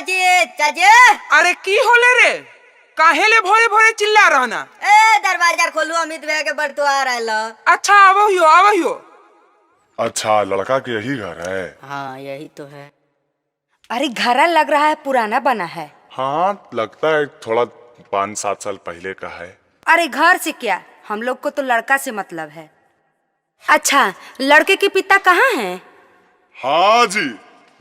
चाची चाची। अरे की होले रे, काहे ले भोरे भोरे चिल्ला रहना? ए दरवाजा खोलो, अमित भैया के बड़ तो आ रहा। अच्छा आवो हियो। अच्छा लड़का के यही घर है? हाँ यही तो है। अरे घरा लग रहा है पुराना बना है। हाँ लगता है थोड़ा 5-7 साल पहले का है। अरे घर से क्या, हम लोग को तो लड़का से मतलब है। अच्छा लड़के के पिता कहाँ हैं? हाँ जी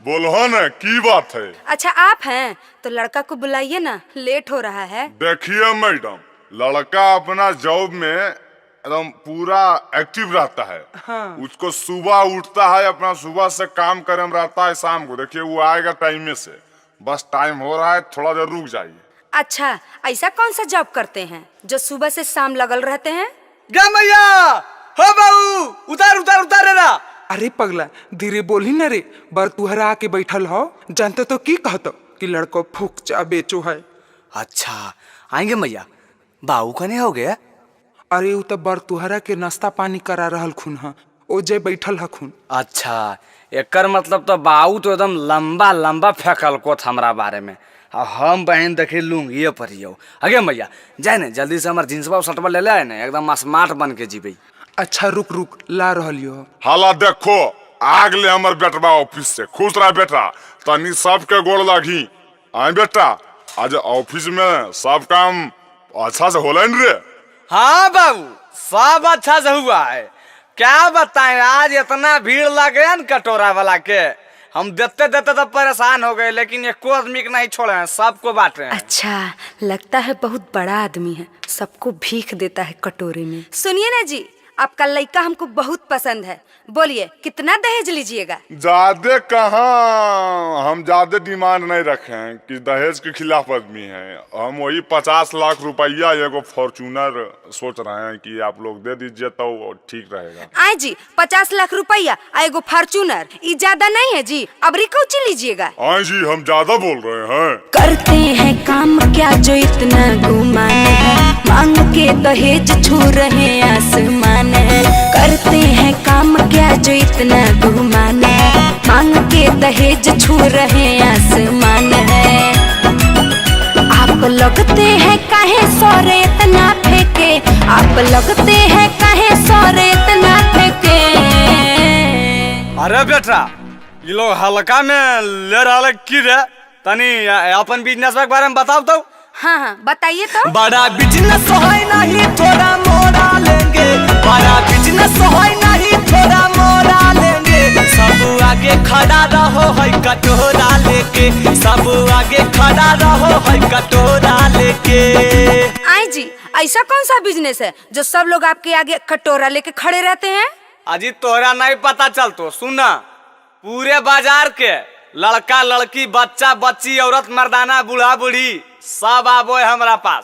बोलो ना, की बात है? अच्छा आप हैं तो लड़का को बुलाइए ना, लेट हो रहा है। देखिए मैडम, लड़का अपना जॉब में एकदम पूरा एक्टिव रहता है। हाँ। उसको सुबह उठता है, अपना सुबह से काम करे में रहता है, शाम को देखिए वो आएगा टाइम में से। बस टाइम हो रहा है, थोड़ा देर रुक जाइए। अच्छा ऐसा कौन सा जॉब करते हैं जो सुबह से शाम लगल रहते हैं? गमैया हो बाऊ, उतार उतार उतार रा। अरे पगला धीरे बोली न रे, बर तुहरा आके बैठल हो, जानते तो की कहतो कि लड़को फूक चा बेचो है। अच्छा आएंगे मैया, बाऊ कने हो गया? अरे उ तो बर तुहरा के नाश्ता पानी करा रहल खुन हा, ओ जे बैठल हखुन। अच्छा एकर मतलब तो बाऊ तो एकदम लंबा लंबा फेंकल को हमरा बारे में। हम बहन देखे लूंगी परियो। अगे मैया जाए ना जल्दी से हमारे जींसबा शर्टबा ले ले ना, एकदम स्मार्ट बन के जीबे। अच्छा रुक ला रहलियो। हाला देखो आग ले हमर बेटवा ऑफिस से। खुश रहा बेटा, तनी सबके गोड़ लागी। आए बेटा, आज ऑफिस में सब काम अच्छा से होला रे? हाँ बाबू सब अच्छा से हुआ है। क्या बताएं, आज इतना भीड़ लगे न कटोरा वाला के, हम देते देते तो परेशान हो गए, लेकिन एको आदमी के नहीं छोड़े हैं, सबको बांटे हैं। अच्छा लगता है बहुत बड़ा आदमी है, सबको भीख देता है कटोरे में। सुनिए ना जी, आपका लड़का हमको बहुत पसंद है, बोलिए कितना दहेज लीजिएगा? ज्यादा कहाँ, हम ज्यादा डिमांड नहीं रखे हैं कि दहेज के खिलाफ आदमी हैं। हम वही 50 लाख रुपया एगो फॉर्चूनर सोच रहे हैं कि आप लोग दे दीजिए तो ठीक रहेगा। आए जी 50 लाख रुपया एगो फॉर्चूनर, ये ज्यादा नहीं है जी, अब रिकौची लीजिएगा? हाँ जी हम ज्यादा बोल रहे हैं। करते हैं काम क्या जो इतना गुमान है, मांग के दहेज छू रहे आसमान है। करते हैं काम क्या जो इतना गुमान है, मांग के दहेज छू रहे आसमान है। आप लगते हैं काहे सौरे इतना फेंके, आप लगते हैं काहे सौरे इतना फेंके। अरे बेटा ये लोग हल्का में ले रहा की रे, तनी अपन बिजनेस के बारे में बताओ तो। हाँ बताइए तो। बड़ा बिजनेस है नहीं थोड़ा मोड़ा लेंगे, बड़ा बिजनेस है नहीं थोड़ा मोड़ा लेंगे। सब आगे खड़ा रहो है कटोरा लेके, सब आगे खड़ा रहो है कटोरा लेके। आई जी ऐसा कौन सा बिजनेस है जो सब लोग आपके आगे कटोरा लेके खड़े रहते हैं? अजी तोरा नहीं पता चलतो, सुना पूरे बाजार के लड़का लड़की बच्चा बच्ची औरत मर्दाना बूढ़ा बूढ़ी सब आबो है हमरा पास,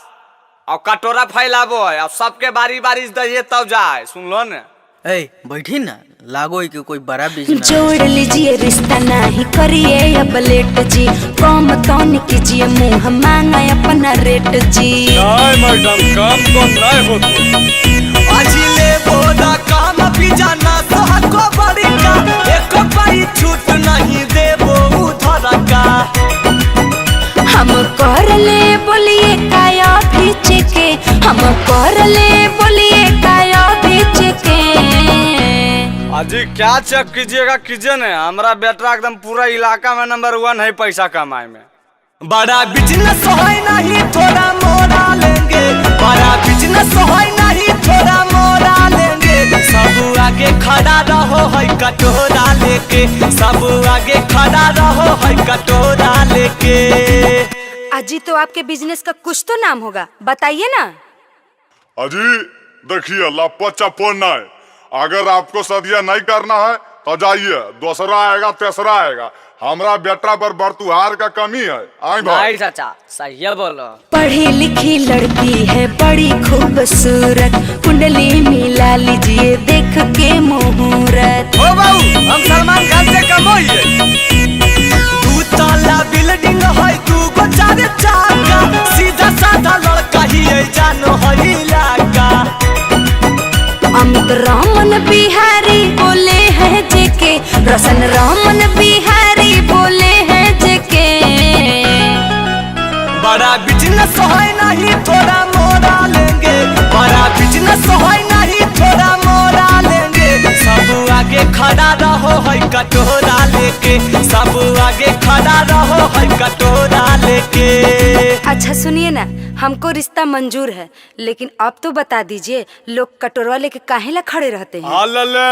और कटोरा फैलाबो है, और सबके बारी बारी दे तब जाए। सुन लो न। ए बैठी ना, लागो है कि कोई बड़ा बिजनेस। जोड़ लीजिए रिश्ता नहीं करिए अब लेट जी, कम तौन कीजिए मुँह मांगा अपना रेट जी। नहीं मैडम काम तो नहीं होतो, अजी ले बोला काम भी जाना तो हको बड़ी का, एक पाई छूट नहीं देबो उधर का। हम कर ले बोलिए काया भीचे के, हम कर ले बोलिए काया भीचे के। अजी क्या चेक कीजिएगा कीजिए न, हमारा बेटा एकदम पूरा इलाका में नंबर 1 है पैसा कमाए में। बड़ा बिजनेस है नहीं थोड़ा मोड़ा लेंगे, बड़ा बिजनेस है नहीं थोड़ा मोड़ा लेंगे। सब आगे खड़ा रहो है कटोरा लेके, सब आगे खड़ा रहो है कटोरा लेके। अजी तो आपके बिजनेस का कुछ तो नाम होगा, बताइए ना। अजी देखिए लप्पा चप्पो नहीं, अगर आपको सदिया नहीं करना है तो जाइए, दूसरा आएगा तीसरा आएगा। हमरा बेटा पर बरतुहार का कमी है। आई भाई चाचा सही बोलो। पढ़ी लिखी लड़की है बड़ी खूबसूरत, कुंडली मिला लीजिए देख के मुहूर्त। हो बाऊ हम सलमान खान से कम होइए। 2 ताला बिल्डिंग है 2 गो 4 चाका, सीधा साधा लड़का ही है जानो है इलाका। अमित रमन बिहारी बोले हैं जेके, रोशन रमन बिहारी बोले हैं जेके। न सोहै नहीं थोड़ा मोरा लेंगे सब आगे खड़ा रहो है कटोरा लेके सब आगे खड़ा रहो है कटोरा लेके। अच्छा सुनिए ना, हमको रिश्ता मंजूर है, लेकिन अब तो बता दीजिए लोग कटोरवा लेके काहे ला खड़े रहते हैं? हालले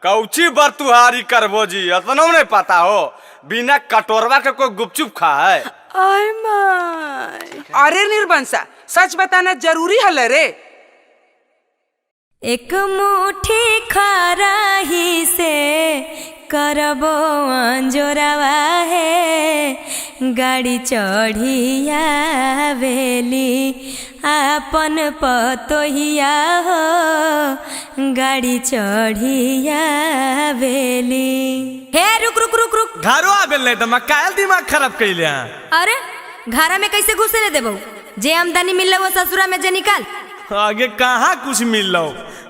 कौची बरतुहारी करबो जी, इतना नहीं पता हो बिना कटोरवा के कोई गुपचुप खा है? I my. अरे निर्बंसा, सच बताना जरूरी है रे। एक मुट्ठी खराही से करबो अंजोरावा है, गाड़ी चढ़िया वेली आपन पतोहिया हो, गाड़ी चढ़िया वेली। हे रुक रुक रुक रुक, घरो आबेल नहीं तो मैं कायल दिमाग खराब कैले हैं। अरे घरा में कैसे घुसे ले देबो? जे आमदनी मिल वो ससुरा में जे निकाल। आगे कहाँ कुछ मिल लो,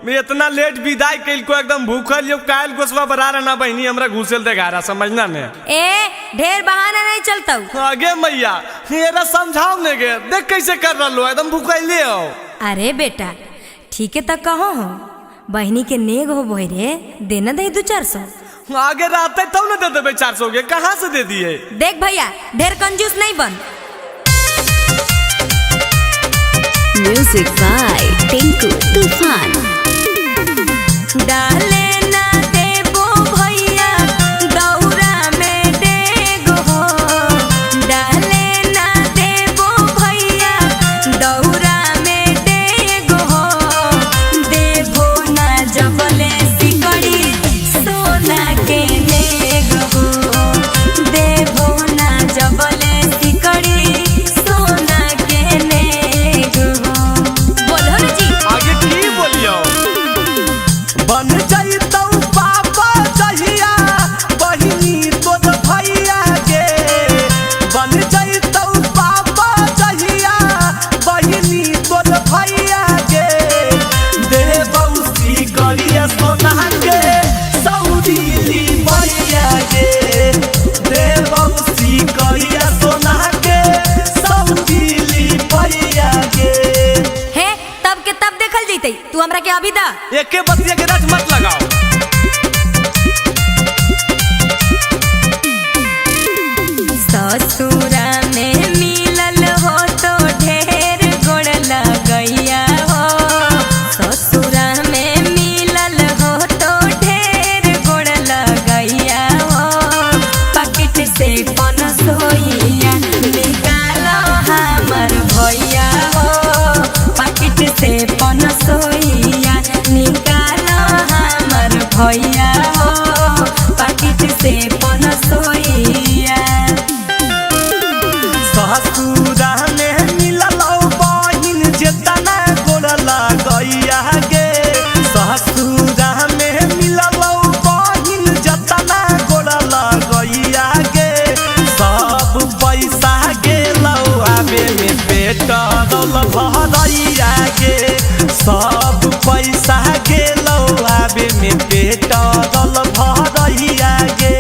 मैं इतना लेट विदाई कैल को एकदम भूखल यो कायल गोसवा बरा रहना बहनी हमरा घुसेल दे घारा, समझना ने। ए ढेर बहाना नहीं चलता। आगे मैया मेरा समझाओ ने गे, देख कैसे कर रहा एकदम भूखैले हो। अरे बेटा ठीक है तो कहो हो, बहनी के नेग हो बोई रे, देना दे 200-400। आगे रहते तब न दे देबे 400 के, कहाँ से दे दिए? देख भैया ढेर कंजूस नहीं बन। म्यूजिक बाय टिंकू तूफान। डाले ना देबो भैया दौरा में डेगो हो, डाले ना देबो भैया दौरा में डेगो हो, देबो ना जबले सिकड़ी सोना के नेग हो, देबो ना जबले सिकड़ी सोना के नेग हो। बोलो ना जी। आगे की बोलियो? बन जाई तो पापा जहिया बहिनी तोर भैया गे, बन जाई तो पापा जहिया बहिनी तोर भैया गे, दे बौसी करिया सोना के सौदीली भैया गे, दे बौसी करिया सोना के सौदीली भैया गे। हे तब के तब देखल जैते, तू हमरा के अभी दा। एके बतिया के रट मत लगाओ। ससुरा में मिलल हो तो ढेर गोड़ लगैया हो, ससुरा में मिलल हो तो ढेर गोड़ लगैया हो, पकेट से पनसोइया निकालो हमर भैया हो, पकेट से पनसोइया निकालो हमर भैया हो, पकेट से पनसोइया। ससुरा में मिलल बहिन जेतना गोड़ लगैया गे, ससुरा में मिलल बहिन जेतना गोड़ लगैया गे, सब पैसा गेलौ आबे में पेट्रोल भरैया गे, सब पैसा गेलौ आबे में पेट्रोल भरैया गे।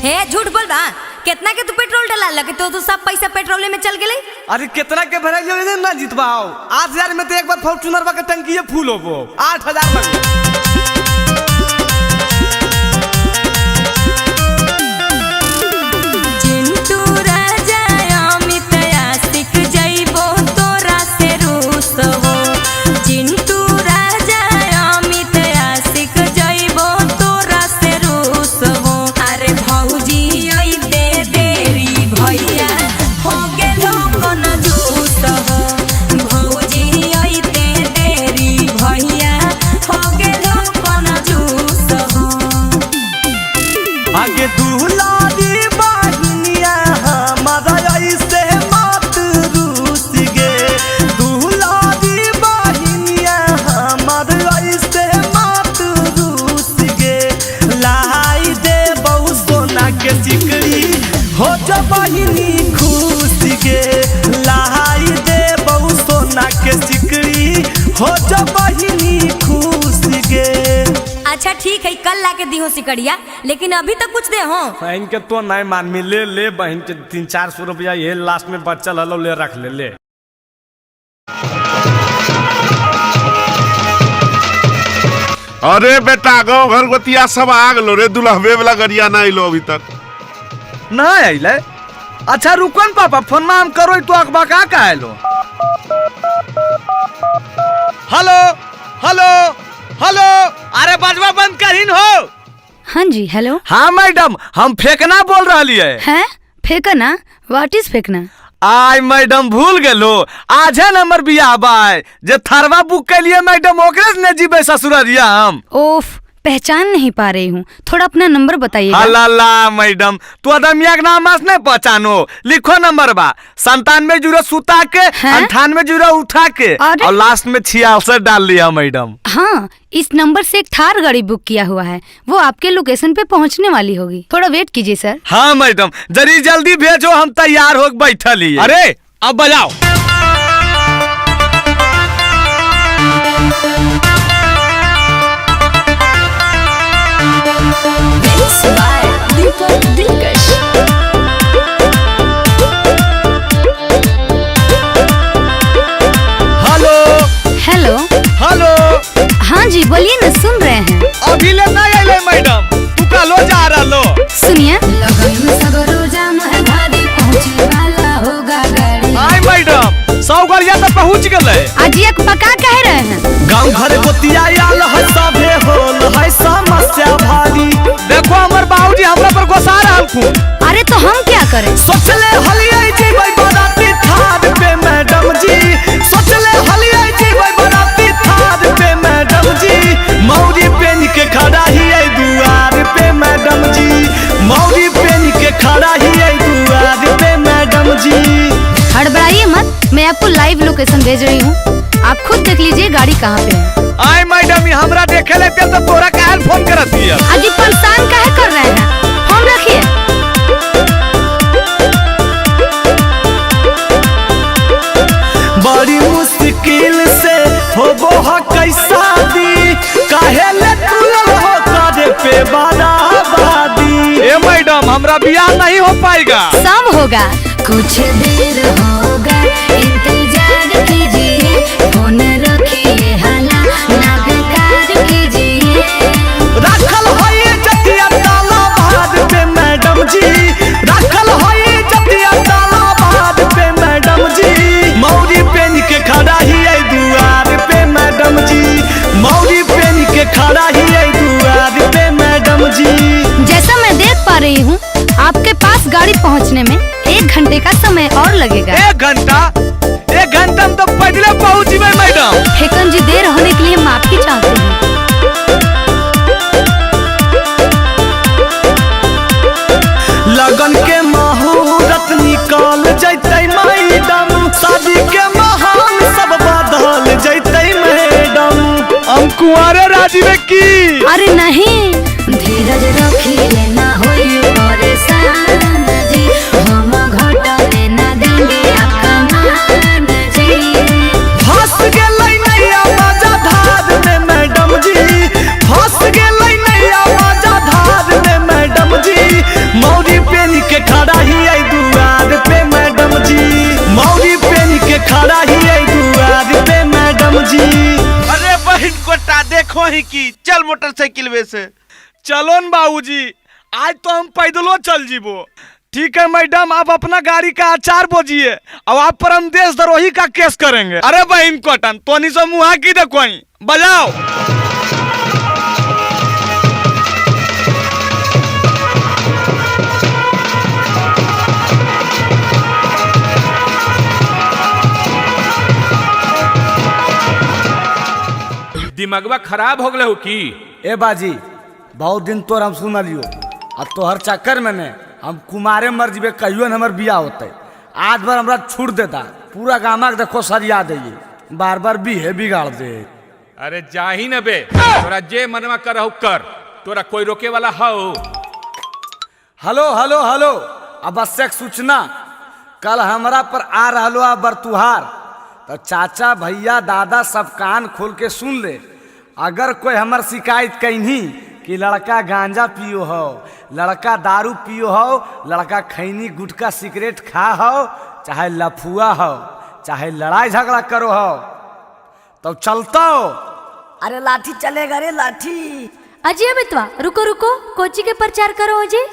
हे झूठ बोल बा, कितना के तू पेट्रोल डला लगे तो सब पैसा पेट्रोल में चल गेले। अरे कितना के भराई ले ना जीतबाओ, 8000 में तो एक बार फॉर्च्यूनर का टंकी फुल होबो, 8000 में। चिंटू राजा अमित आशिक जइबो तोरा से रूस हो, चिंटू राजा अमित आशिक जइबो तोरा से रूस हो। अरे भौजी आई दे देरी भैया हो गेलो कन जूस हो, भौजी आई दे देरी भैया हो गेलो कन जूस हो। आगे दुलारी बहिनिया हमारा ऐसे मत रूस गे, दुलारी बहिनिया हमारा ऐसे मत रूस गे, लाई दे बहु सोना के सिकड़ी हो जो बहिनी खुश गे, लाई दे बहु सोना के सिकड़ी हो जो बहिनी खुश गे। अच्छा ठीक है, कल लाके दी हो सिकड़िया, लेकिन अभी तक कुछ दे हो। बहन के तो नहीं मान में ले बहन के 300-400 रुपया ये लास्ट में बचल हलो ले रख ले। अरे बेटा गाँव घर गोतिया सब आ गलो रे, दुल्हबे वाला गरिया ना आइलो अभी तक। ना आइले? अच्छा रुको न पापा, फोन में हम करो तो अखबा का आइलो। हेलो हेलो हेलो, अरे बजवा बंद करीन हो। हाँ जी हेलो। हाँ मैडम, हम फेंकना बोल रही है। फेंकना? व्हाट इज फेंकना? आई मैडम भूल गेलो, आज है नंबर बियाह बाय जे थरवा बुक के लिए मैडम ओकरे से ने जीबे ससुररिया हम। ओफ, पहचान नहीं पा रही हूँ, थोड़ा अपना नंबर बताइए। अल्लाह मैडम, तू अदमिया के नाम नहीं पहचानो, लिखो नंबर बा 97 सुता के 98 उठा के और लास्ट में 66 डाल लिया मैडम। हाँ, इस नंबर से एक थार गाड़ी बुक किया हुआ है, वो आपके लोकेशन पे पहुँचने वाली होगी, थोड़ा वेट कीजिए सर। हाँ मैडम, जरी जल्दी भेजो, हम तैयार हो बैठल ही। अरे अब बजाओ। Hello hello hello. हाँ जी बोलिए ना, सुन रहे हैं। अभी ले ना आइले मैडम, तू का लो जा रहा लो। सुनिए। आई मैडम, 100 गाड़िया तो पहुँच गए। आज एक पका कह रहे हैं। गाँव घर गोतिया आल है, सभे होल है समस्या भारी। देखो हमर बाबूजी हमरा पर गुस्सा रहल खूब। अरे तो हम क्या करें? सोचले हलियै जी भाई बाराती थार पे मैडम जी, सोचले हलियै जी भाई बाराती थार पे मैडम जी, मौरी पेन के खड़ा ही है दुआर पे मैडम जी, मौरी पेन के खड़ा ही है दुआर पे मैडम जी। हड़बड़ाइए मत, मैं आपको लाइव लोकेशन भेज रही हूँ, आप खुद देख लीजिए गाड़ी कहाँ पे है। आई मैडम, ये हमरा देखे लेते तो तोरा काहे फोन करत दिया? अजी परेशान काहे कर रहे हैं, फोन रखिए। बड़ी मुश्किल से होबो ह कैसा दी, काहे ले तुलल हो करे पे बराबादी। ए मैडम, हमरा बियाह नहीं हो पाएगा। सब होगा, कुछ देर होगा, इंतजार कीजिए, फोन रखिए, हाला ना बेकार कीजिए। रखल होइए जतिया ताला भाद पे मैडम जी, रखल होइए जतिया ताला भाद पे मैडम जी, मौरी पेन के खड़ा ही है दुआर पे मैडम जी, मौरी पेन के खड़ा ही है दुआर पे मैडम जी। जैसा मैं देख पा रही हूँ, आपके पास गाड़ी पहुँचने में 1 घंटे का समय और लगेगा। 1 घंटा? 1 घंटा में तो पहले पहुँच गए मैडम। हेकन जी, देर होने के लिए माफी चाहती हूँ। लगन के मुहूर्त निकाल जैते मैडम, शादी के महान सब बदल जैते मैडम, हम कुंवारे राजी में की। अरे नहीं, धीरज रखिए, ना होइए परेशान जी, हम घटने ना देंगे आपका मान जी। फंस गेलै नैया मजा धार में मैडम जी, फंस गेलै नैया मजा धार में मैडम जी, मौरी पेन के खड़ा ही है दुआर पे मैडम जी, मौरी पेन के खड़ा ही है दुआर पे मैडम जी। अरे बहन कोटा देखो ही की, चल मोटरसाइकिल वे से। चलो न बाबूजी, आज तो हम पैदलो चल जीबो। ठीक है मैडम, आप अपना गाड़ी का आचार बोझिए, अब आप पर हम देशद्रोही का केस करेंगे। अरे बहन कोटन, तोनी से मुहा की देखो, बजाओ। दिमागवा खराब हो गए हो की? ए बाजी, बहुत दिन तोर हम सुन लियो, अब तोहर चक्कर में ने हम कुमारे मर जीबे, कहियो न हमर बियाह होते। आज भर हमरा छूट देता, पूरा गामा के देखो सरिया दे, बार बार बिहे बिगाड़ दे। अरे जाही न बे, तोरा जे मनवा कर कर, तोरा कोई रोके वाला हो? हेलो हेलो हेलो, आवश्यक सूचना, कल हमरा पर आ रहलो आ बरतुहार, तो चाचा भैया दादा सब कान खोल के सुन ले। अगर कोई हमार शिकायत कहीं कि लड़का गांजा पियो हो, लड़का दारू पियो हो, लड़का खैनी गुटखा सिगरेट खा हो, चाहे लफुआ हो, चाहे लड़ाई झगड़ा करो हो, तो चलता हो अरे लाठी चलेगा रे लाठी। अजय अमितवा रुको रुको, कोची के प्रचार करो अजय।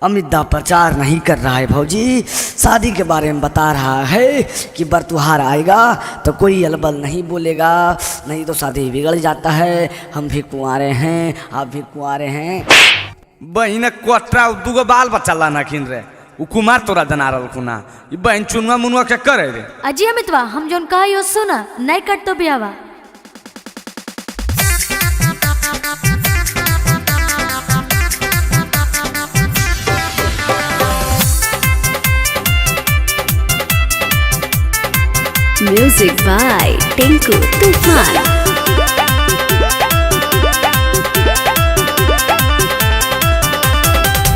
अमित प्रचार नहीं कर रहा है भौजी, शादी के बारे में बता रहा है कि बरतुहार आएगा तो कोई अलबल नहीं बोलेगा, नहीं तो शादी बिगड़ जाता है। हम भी कुंवारे हैं, आप भी कुंवारे हैं। बहिन कोटरा दुगो बाल बच्चा लाना खिन रे, उ कुमार तोरा दनारल खुना, ई बहन चुनवा मुनवा के करे रे। अजय अमितवा हम जोन कहा यो सुना, नहीं कट तो बियावा। Music by Tinku Tufan.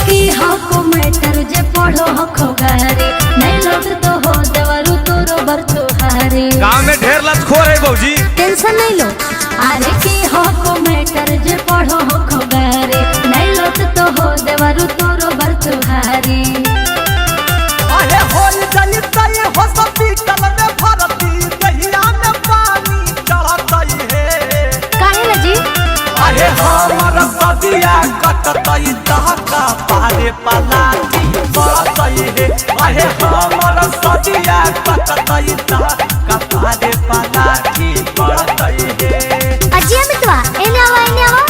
की हको मैटर जे पढ़ो हको गारे, नहीं लोग तो हो देवरु तोरो बरतुहारे। गांव में ढेर लतखोर है भौजी, टेंशन नहीं लो। अरे की हको मैटर जे पढ़ो हको गारे, नहीं लोग तो हो देवरु तोरो बरतुहारे। अरे होल जली तई हो सपी कल में भरती, दहिया में पानी चढ़तई है। काहे लजी? अरे हमर सदिया कटतई दहका पारे पलाटी बरतई है। अरे हमर सदिया कटतई दहका पारे पलाटी बरतई है। अजय अमितवा एने आवा एने आवा।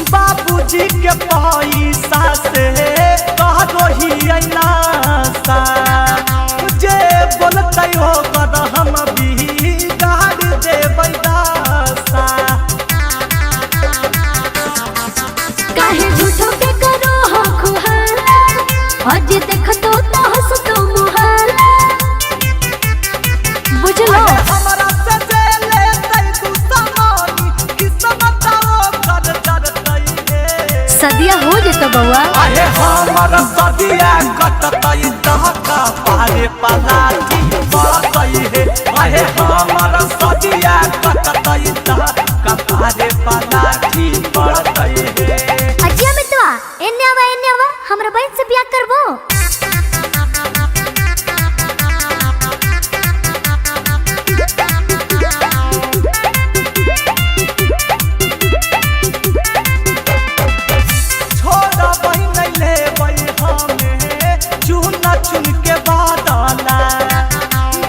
बाबूजी के पैसा से कह दो ही अनासा, जे बोलते हो कर हम भी गाड़ दे बैदासा। काहे झूठो के करो हो खुहाला, आज देख तो हंस तो मुहाला। बुझलो हमरा से जे लेते तू सामानी, किस्मत कर डरतई है। सदिया हो जेतो बउआ। अरे हमर सदिया कटतई दहका पारे पलाटी बरतई है। अरे हमर सदिया कटतई दहका पारे पलाटी बरतई है। अजय अमितवा एने आवा, हमरा बहन से ब्याह करबो। छोड़ा बहिन ले बई हमें चुन चुन के बादला,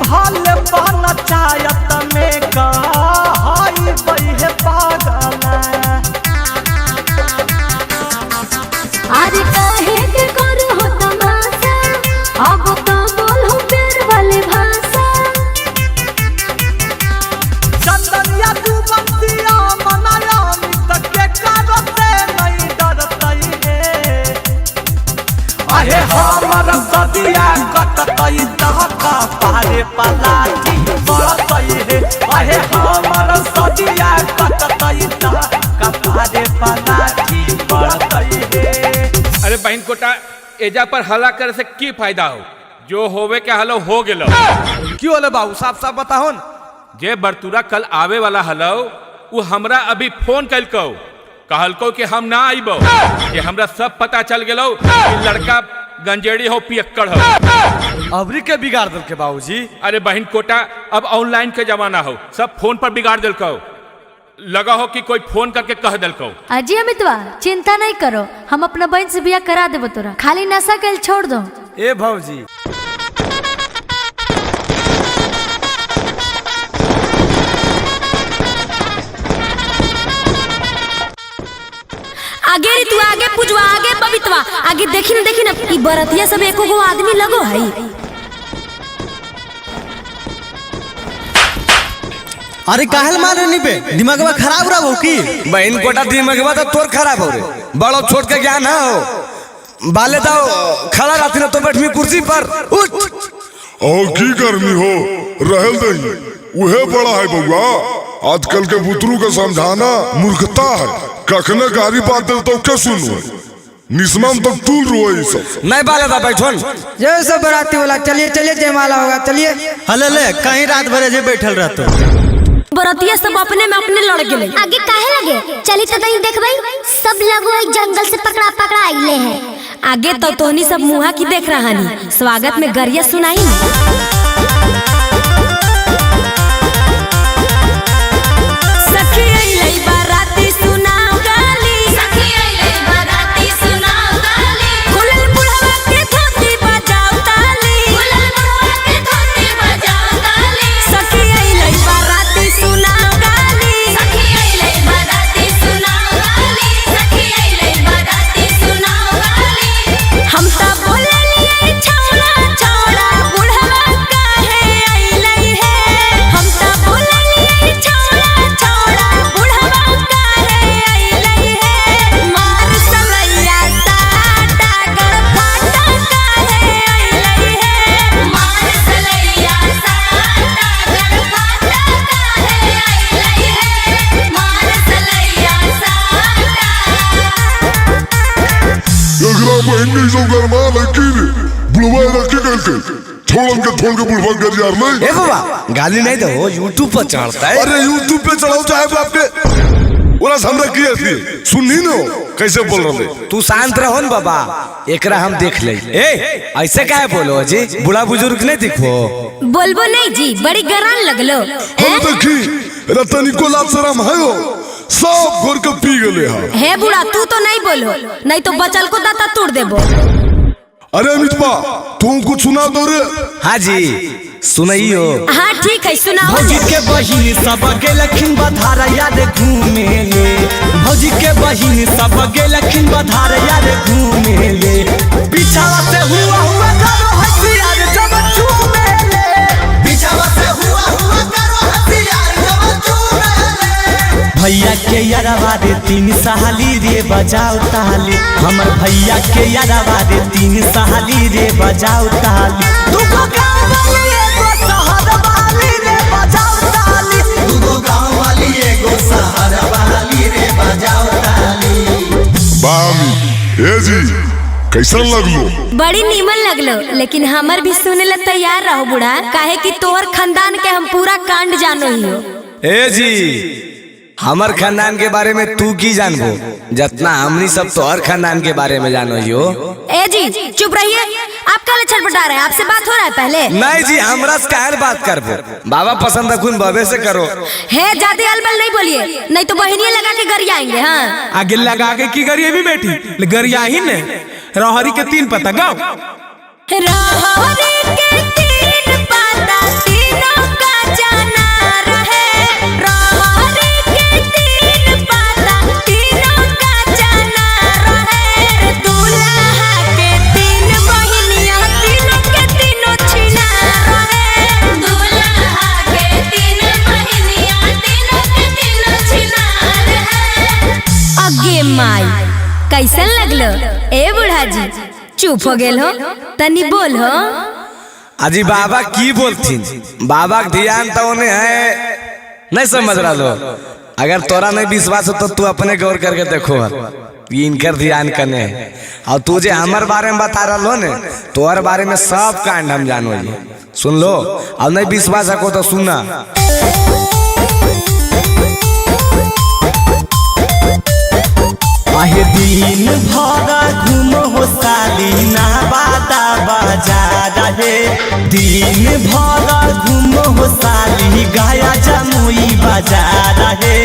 भले बन चायत में कहाई बई है पागला। अरे काहे के करो हो तमाशा, अब तो बोलो प्यार वाले भाषा। चंदनिया तू बंसिया मनाया तक के कारो से नहीं डरतई है। अरे हमर सदिया कटतई दहका पारे पलाटी बरतई है। अरे हमर सदिया कटतई दहका पारे पलाटी बरतई है। अरे बहन कोटा एजा पर हला करे से की फायदा हो, जो होवे के हलो हो गेलो। क्यों होले बाबू, साफ साफ बताहो न। जे बरतुरा कल आवे वाला हलो वो हमरा अभी फोन कलको, कहलको कि हम ना आइबो, कि हमरा सब पता चल गेलो कि लड़का गंजेड़ी हो पियक्कड़ हो। अबरी के बिगाड़ दल के बाबूजी। अरे बहन कोटा अब ऑनलाइन के जमाना हो, सब फोन पर बिगाड़ दिलको। लगा हो कि कोई फोन करके कह दिलको। अजय अमितवा चिंता नहीं करो, हम अपना बहन से ब्याह करा देबो तोरा, खाली नशा कल छोड़ दो। ए भौजी आगे रे तू आगे पूजवा, आगे बबितवा, आगे देखी ना ई बरतिया सब एको गो आदमी लगो है। अरे काहल मारे नी पे दिमागवा खराब रहो की। बहन कोटा दिमागवा तो तोर खराब हो रे, बड़ो छोट के ज्ञान हो। बाले दाओ खड़ा रहती ना तो बैठमी कुर्सी पर। उठ और की गर्मी हो रहल दही, उहे बड़ा है बउआ। आजकल के बुतरू के समझाना मूर्खता है। कखने गाड़ी बात दिल तो क्या सुनो, निस्मम तक टूल रोए सब। नहीं बाले दा बैठन। जय सब बराती वाला, चलिए चलिए जयमाला होगा, चलिए। हले ले कहीं रात भर जे बैठल रहतो। बरतिया सब अपने में अपने लड़ गेले। आगे काहे लगे? चली तो तई देखबै सब लोग जंगल से पकड़ा पकड़ा आइले हैं। आगे तो तोहनी सब मुहा की देख रहा नी, स्वागत में गरिया सुनाई ना। ए बाबा गाली नहीं दो, यूट्यूब पर चढ़ता है। अरे यूट्यूब पे चढ़ाओ चाहे बाप के ओरा हमरा की थी सुननी न कैसे बोल रहे। तू शांत रहो न बाबा, एकरा हम देख ले। ए ऐसे काहे बोलो जी, बूढ़ा बुजुर्ग नहीं दिखो। बोलबो नहीं जी, बड़ी गरान लगलो। हम देखी रतनी को लात शरम है हो, सब घोर के पी गले है बूढ़ा, तू तो नहीं बोलो, नहीं तो बचल को दाता तोड़ देबो। अरे अमितपा तू कुछ सुना दो रे। हाँ जी सुनाइयो। हाँ ठीक है सुनाओ। भौजी के बहिनी सब गेलखिन बधार याद घूमे ले, भौजी के बहिनी सब गेलखिन बधार याद घूमे ले, पिछावा से हुआ हुआ करो हथियार जब चूमे ले, पिछावा से हुआ हुआ करो हथियार जब चूमे ले। भैया के यारवा रे 3 साली रे बजाओ ताली, हमर भैया के यारवा रे 3 साली रे बजाओ ताली, दुगो गाँव वाली एगो शहर वाली रे बजाओ ताली, दुगो गाँव वाली एगो शहर वाली रे बजाओ ताली। बामी ए जी कैसा लगलो? बड़ी नीमन लगलो, लेकिन हमर भी सुने ला तैयार रहो बूढ़ा, काहे कि तोहर खानदान के हम पूरा कांड जानो ही हो। ए जी हमर खानदान के बारे में तू की जानबो, जितना हमनी सब तोहर खानदान के बारे में जानो ही हो। ए जी चुप रहिए, आप काले छटपटा रहे हैं, आपसे बात हो रहा है पहले। नहीं जी हमरा से काहे बात करबो, बाबा पसंद रखून बाबे से करो। है ज्यादा अलबल नहीं बोलिए, नहीं तो बहनिया लगा के गरियाएंगे। हाँ आगे लगा के की गरिया भी बेटी गरिया ही ने। रहरी के 3 पत्ता गाओ। रहरी के 3 पत्ता तीनों का जाना रहे, रहरी के 3 पत्ता तीनों का जाना रहे, दूल्हा के 3 बहिनिया तीनों के तीनों छिना रहे, दूल्हा के 3 बहिनिया तीनों के तीनों छिना रहे। अगे माई कैसन लगलो ए बूढ़ा जी, चुप हो गेल हो, तनी बोल हो। अजी बाबा की बोलथिन, बाबा के ध्यान तो उन्हें है नहीं समझ रहा लो। अगर तोरा नहीं विश्वास हो तो तू अपने गौर करके देखो, इनकर ध्यान करने है। और तुझे हमार बारे में बता रहा लो ने, तोहर बारे में सब कांड हम जानो जी, सुन लो। और नहीं विश्वास रखो तो सुनना। आहे दिन भर घूमो हो साली ना बाता बाजार रे, दिन भर घूमो हो साली गया जमुई बाजार रे,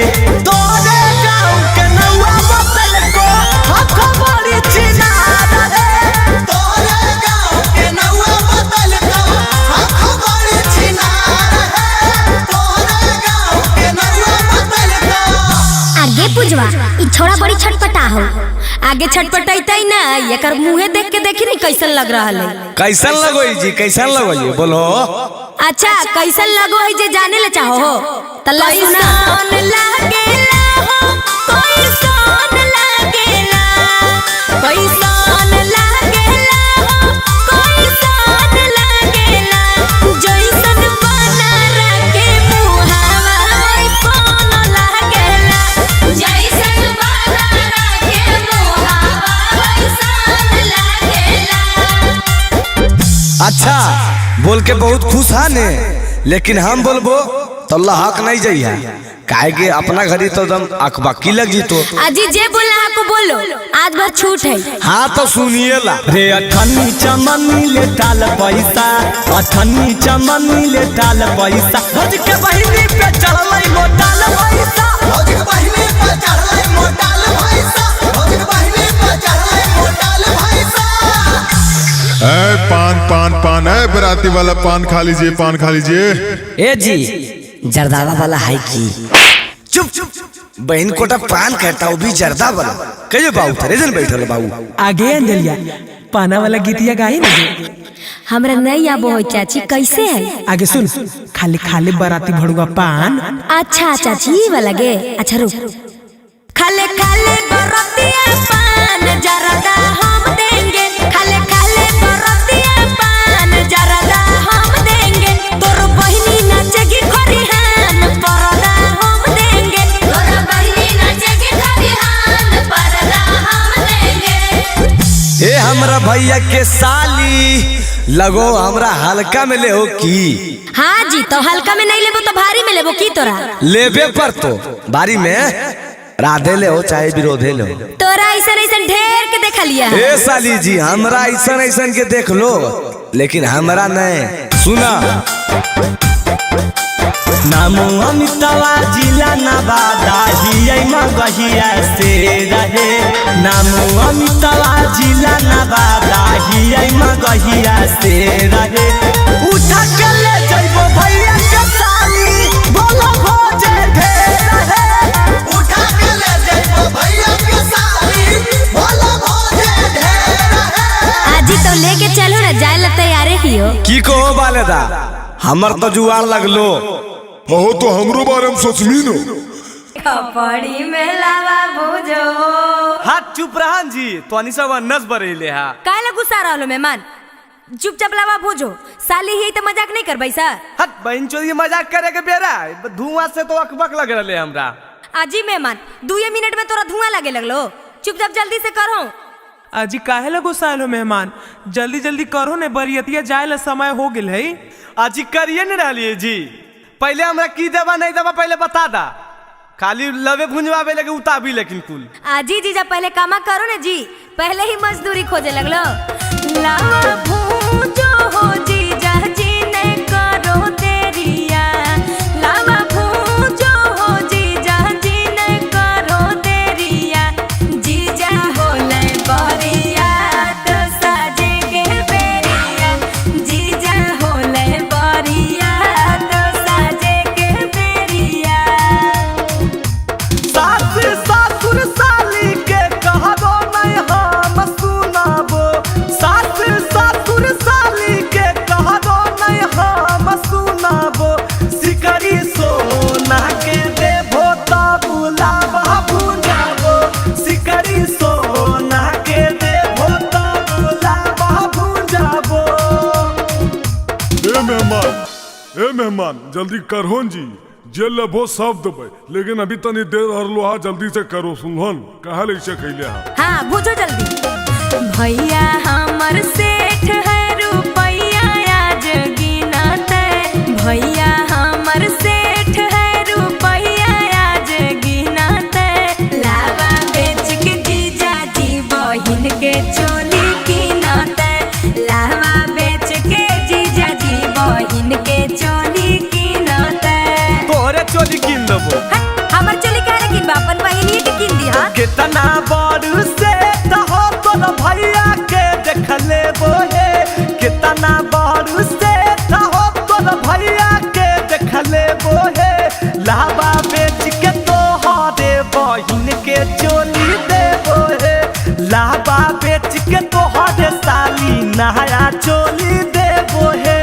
तोरे गाँव के नौआ बतल को हक बड़ी चिनार रे, तोरे गाँव के नौआ बतल को हक बड़ी चिनार रे, तोरे गाँव के नौआ बतल को। आगे पुजवा ई छोरा बड़ी छटपटा हो। आगे छटपटाई ना, एकर मुंहे देख के देखी नहीं कैसन लग रहा है। कैसन लगो जी, कैसन लगो जी बोलो। अच्छा कैसन लगो है जे जाने ले चाहो हो, तल्ला सुना। लागेला हो कैसन लागेला, कैसन लागेला हो कैसन लागेला, जैसन बना रखे मुहावा वैसन लागेला, जैसन बना रखे मुहावा वैसन लागेला। अच्छा बोल के बहुत खुश है ने, लेकिन हम बोलबो तो लहक नहीं जाइए काहे के अपना घरी तो दम अखबाकी लग जी तो। अजी जे बोला को बोलो, आज भर छूट है। हाँ तो सुनिए ला रे अठन्नी चमनी ले डाल पैसा, अठन्नी चमनी ले डाल पैसा, भज के बहिनी पे चढ़लै मोटाल पैसा, भज के बहिनी पे चढ़लै मोटाल पैसा, भज के बहिनी पे चढ़लै मोटाल पैसा। ए पान पान पान है बराती वाला पान खा लीजिए, पान खा लीजिए। ए जी जर्दावा वाला है की? चुप चुप बहन कोटा पान कहता हूँ भी जर्दा वाला कहिए बाबू थरे जन बैठल बाबू आगे अंजलिया पाना वाला गीतिया गाई ना। हमरा नहीं आबो हो चाची, कैसे है? आगे सुन, खाली खाली बराती भड़ुआ पान। अच्छा चाची वाला गे, अच्छा रुक। खाले खाले बरातिया पान जर्दा हम देंगे, खाले खाले बरातिया पान जर्दा हम देंगे, तोर बहिनी नाचेगी खरिहान परदा हम देंगे, तोर बहिनी नाचेगी खरिहान परदा हम देंगे। ए हमरा भैया के साली लगो हमरा हल्का में ले हो की? हाँ जी, तो हल्का में नहीं लेबो तो भारी में लेबो की तोरा? लेबे पर तो भारी में राधे ले हो चाहे विरोधे ले हो। तोरा ऐसा ऐसा ढेर के देखा लिया है। ए साली जी हमरा ऐसा ऐसा के देख लो, लेकिन हमरा नहीं। सुना नामो अमितवा जिला नवादा हियै मगहिया से रहे, नामो अमितवा जिला नवादा हियै मगहिया से रहे, उठा के ले जइबो भैया के साली बोलो भोजे ढेर रहे, उठा के ले जइबो भैया के साली बोलो भोजे ढेर रहे। आजी तो लेके चलो ना, जाए ला तैयारे कियो की कहो बालेदा हमर तो जुआर लगलो हो तो हमरो बारे में सोचमी नो। कपड़ी में लावा बुझो। हाथ चुप रहन जी, तो अनी सब नस बरेले हा काहे गुस्सा रहलो मेहमान? चुपचाप लावा भूजो, साली ही तो मजाक नहीं करबै सर। हट बहन चोरी मजाक करे के बेरा धुआं से तो अकबक लग रहले हमरा। आजी मेहमान 2 मिनट में तोरा धुआं लगे लगलो, चुपचाप जल्दी से करो। अजी काहे लगो सालो मेहमान, जल्दी जल्दी करो ने, बरियतिया जाए ला समय हो गेल है। आजी करिए न रहलिए जी, पहले हमरा की देवा नहीं देवा पहले बता दा, खाली लवे भुंजवावे लगे उताबी लेकिन कुल। आजी जीजा पहले कामा करो ना जी, पहले ही मजदूरी खोजे लगलो। लावा भूजो हो जीजा जी ने करो देरिया, लावा भूजो हो जीजा जी ने करो देरिया, जीजा होले बरिया तो साजे के बेरिया, जीजा होले बरिया तो साजे के बेरिया। सास ससुर साली के कहबो नहीं हम सुनाबो, सास ससुर साली के कहबो नहीं हम सुनाबो, सिकरी सोना के देबो तो बुलावा भुंजाबो, सिकरी सोना के देबो तो बुलावा भुंजाबो। ए मेहमान जल्दी करहोन जी, जे लेबो सब देबै, लेकिन अभी तनी देर हरलो हा, जल्दी से करो सुनहन कहा ले से कैले हा। हाँ भूजो जल्दी। भैया हमर सेठ है रुपैया आज गिनते, भैया हमर सेठ है रुपैया आज गिनते, लावा बेच के जीजा जी बहिन के चोली गिनते, लावा बेच के जीजा जी बहिन के चोली गिनते। तोरे चोली किन देबो। हमर चोली काहे गिन बा, अपन बहिनी के गिन दी। हां कितना बड़ से हो तोर भैया के देख लेबो हे, कितना बड़ से हो तोर भैया के देख लेबो हे, लावा बेच के तोहरे बहिन के चोली देबो हे, लावा बेच के तोहरे साली नया चोली देबो हे।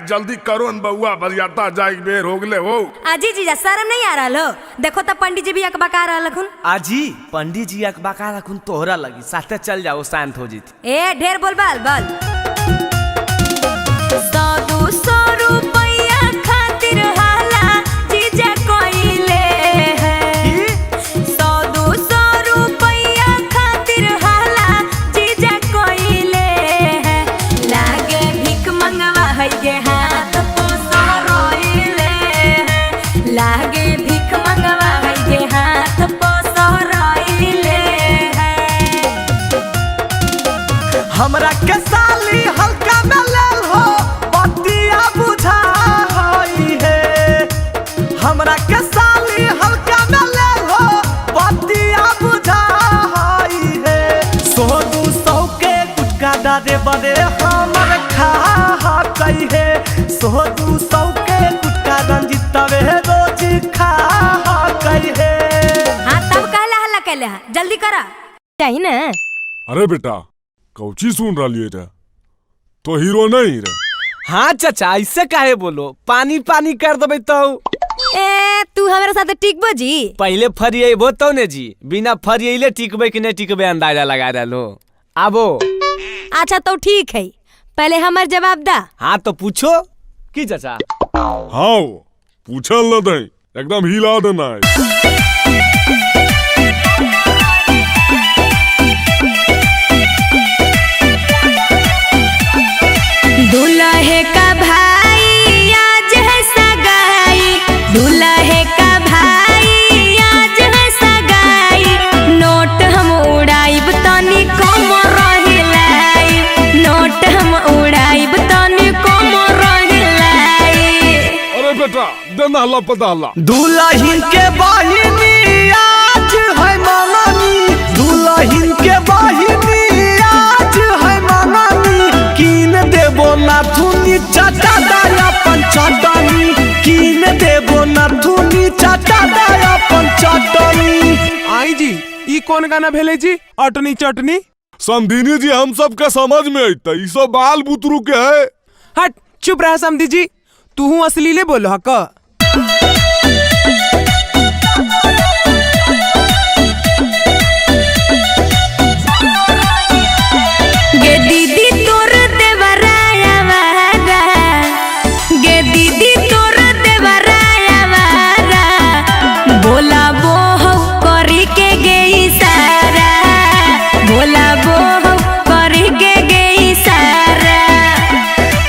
जल्दी करो न बउआ, बरियाता जाए बेर हो गले हो। आजी जीजा शर्म नहीं आ रहा लो, देखो तो पंडित जी भी अकबका रहा लखुन। आजी पंडित जी अकबका रखुन तोहरा लगी, साथे चल जाओ शांत हो जीत। ए ढेर बोल बाल बाल। 100-200 रुपया खातिर हाला जीजा कोइले है, 100-200 रुपया खातिर हाला जीजा कोइले है, लागे भीख मंगवा है के हाथ हमरा के साली हल्का में लेल हो बतिया बुझा हई है। हमरा के साली हल्का में लेल हो बतिया बुझा हई है। 100-200 के गुटका दादे बदे हमर खा कई है। 100-200 के गुटका रंजितवे रोज खा कई है। हाँ तब कहला हल्ला कहले हा जल्दी करा चाहिए ना। अरे बेटा कौची सुन रही रे, तो हीरो नहीं रे। हाँ चाचा ऐसे काहे बोलो, पानी पानी कर देबे तो। ए तू हमारे साथ टिकबो जी? पहले फरिएबो तो ने जी, बिना फरिएले टिकबे कि नहीं टिकबे अंदाजा लगा डालो। आबो। अच्छा तो ठीक है, पहले हमार जवाब दा। हाँ तो पूछो की चाचा। हाँ पूछल न दे, एकदम हिला देना है। दूल्हे का भाई आज है सगाई, दूल्हे का भाई आज है सगाई। नोट हम उड़ाइब तनी कम रहिलाई, नोट हम उड़ाइब तनी कम रहिलाई। अरे बेटा देना हल्ला पता हल्ला। दुल्हन के बहिनी आज है मांगनी, दुल्हन के बहिनी आज है मांगनी। कीन देबो नाथुनी चाटा दाया पंचटनी, कीन देबो नाथुनी चाटा दाया पंचटनी। आई जी ई कौन गाना भेले जी? अटनी चटनी। समधिनी जी हम सब के समझ में अइते, ई सब बाल बुतरू के है। हट चुप रह समधी जी, तू असलीले बोल हक। गे दीदी तोर देवराया वारा, गे दीदी तोर देवराया वारा। बोला बोह करी के गई सारा, बोला बोह करी के गई सारा।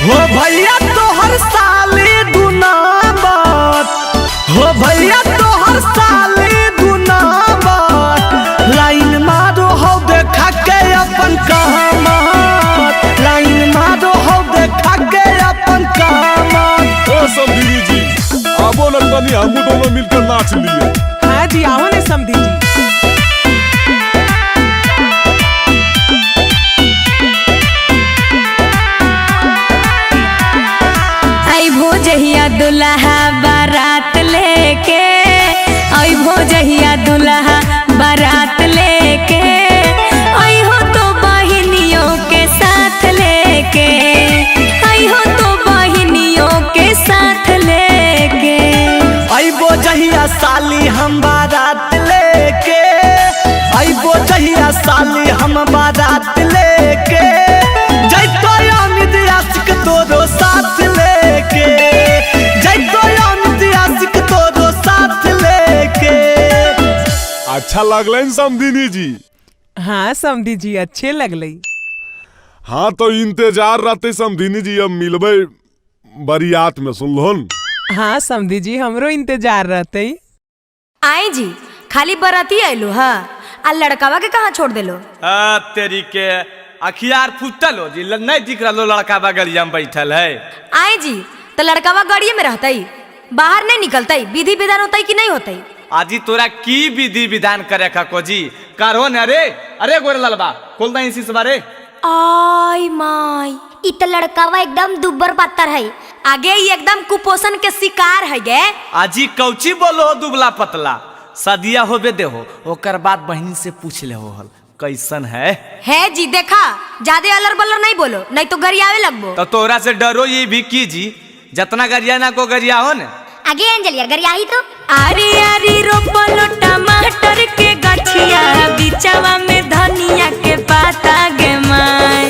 हो भैया तोहर साली दुनामत, हो भैया तोहर साली दुनामत। लाइन मारो हो देखा के अपन कहमत, लाइन मारो हो देखा के अपन कहमत। ओ समधिनी जी आबो न तनी हम दोनों मिलकर नाच लिए। हाँ जी आओ ने समधी जी। आई भोजहिया दुल्हा बारात लेके, आई भोजहिया दुल्हा बारात लेके। आई हो तो बहिनियों के साथ लेके, आई हो तो बहिनियों के साथ लेके। अइबो जहिया साली हम बारात लेके, अइबो जहिया साली हम बारात लेके। जइतो अमित आशिक तोरो साथ लेके, जइतो अमित आशिक तोरो साथ लेके। अच्छा लगलन समधिनी जी? हाँ समधी जी अच्छे लगले। हाँ तो इंतजार रहते समधिनी जी, अब मिलबे बरियात में सुनलोन। हाँ समधी जी हमरो इंतजार रहते। आई जी खाली बराती आइलो हा आ लड़कावा के कहाँ छोड़ देलो? तेरी के अखियार फुटल हो जी, नहीं दिख रहा लड़का बगलिया में बैठल है। आई जी तो लड़कावा गाड़िए में रहतई, बाहर नहीं निकलतई, विधि विधान होतई कि नहीं होतई? आजी तोरा की विधि विधान करे को जी करो न। अरे अरे गोरे ललबा खोल दई इसी बारे। आई माई इ त लड़कावा एकदम दुब्बर पत्थर है, आगे ही एकदम कुपोषण के शिकार है गे। आजी कौची बोलो दुबला पतला, सदिया होबे दे हो, ओकर बाद बहनी से पूछ ले हो हल कैसन है जी। देखा ज्यादा अलर बलर नहीं बोलो, नहीं तो गरियावे लगबो। तो तोरा से डरो ये भी की जी, जितना गरिया ना को गरिया हो न। आगे अंजलिया गरियाही तो। आरी आरी रोपलो टमाटर के गछिया, बिचवा में धनिया के पाता गे माय।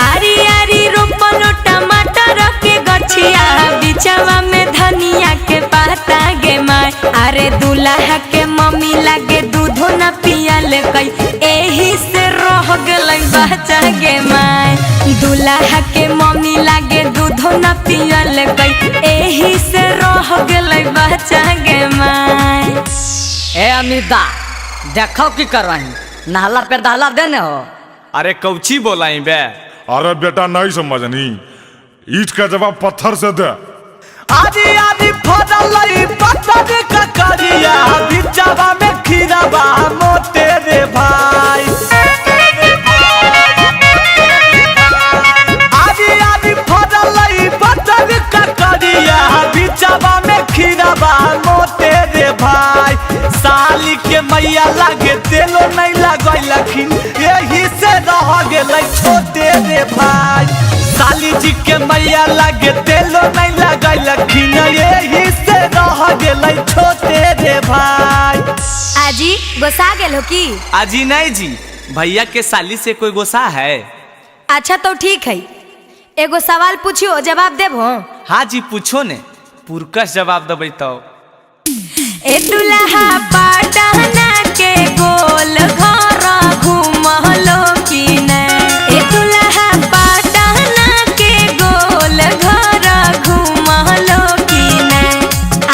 आरी आरी रोपलो टमाटर के गछिया, बिचवा में धनिया के पाता गे माय। अरे दूल्हा के मम्मी लागे दूधो न पियल कई, एही से रह गेलै बच्चा गे माय। दूल्हा के मम्मी लागे दूधो न पियल कई, एही से रह गेलै बच्चा गे माय। ए अमिता देखो की कर रही नहला पे दहला देने हो। अरे कौची बोलाई बे। अरे बेटा नहीं समझनी, ईट का जवाब पत्थर से दे। आदि आदि फदलई पत्थर का करिया बिचावा में खीराबा मोटे रे भाई। आदि आदि फदलई पत्थर का करिया बिचावा में खीराबा मोटे रे भाई। साली के मैया लागे तेलो नहीं लगैलखिन यही से रह गेलै छोटे रे भाई। साली जी के मैया लागे तेलो नहीं लगैलखिन यही से रह गेलै छोटे रे भाई। आजी गोसा गेल हो की? आजी नहीं जी, भैया के साली से कोई गोसा है? अच्छा तो ठीक है, एगो सवाल पूछियो जवाब देबो। हाँ जी पूछो ने, पुरकस जवाब देबै तो। ए दुल्हा पटना के गोल घर घुमलो की नहीं? ए दुल्हा पटना के गोल घर घुमलो की नहीं?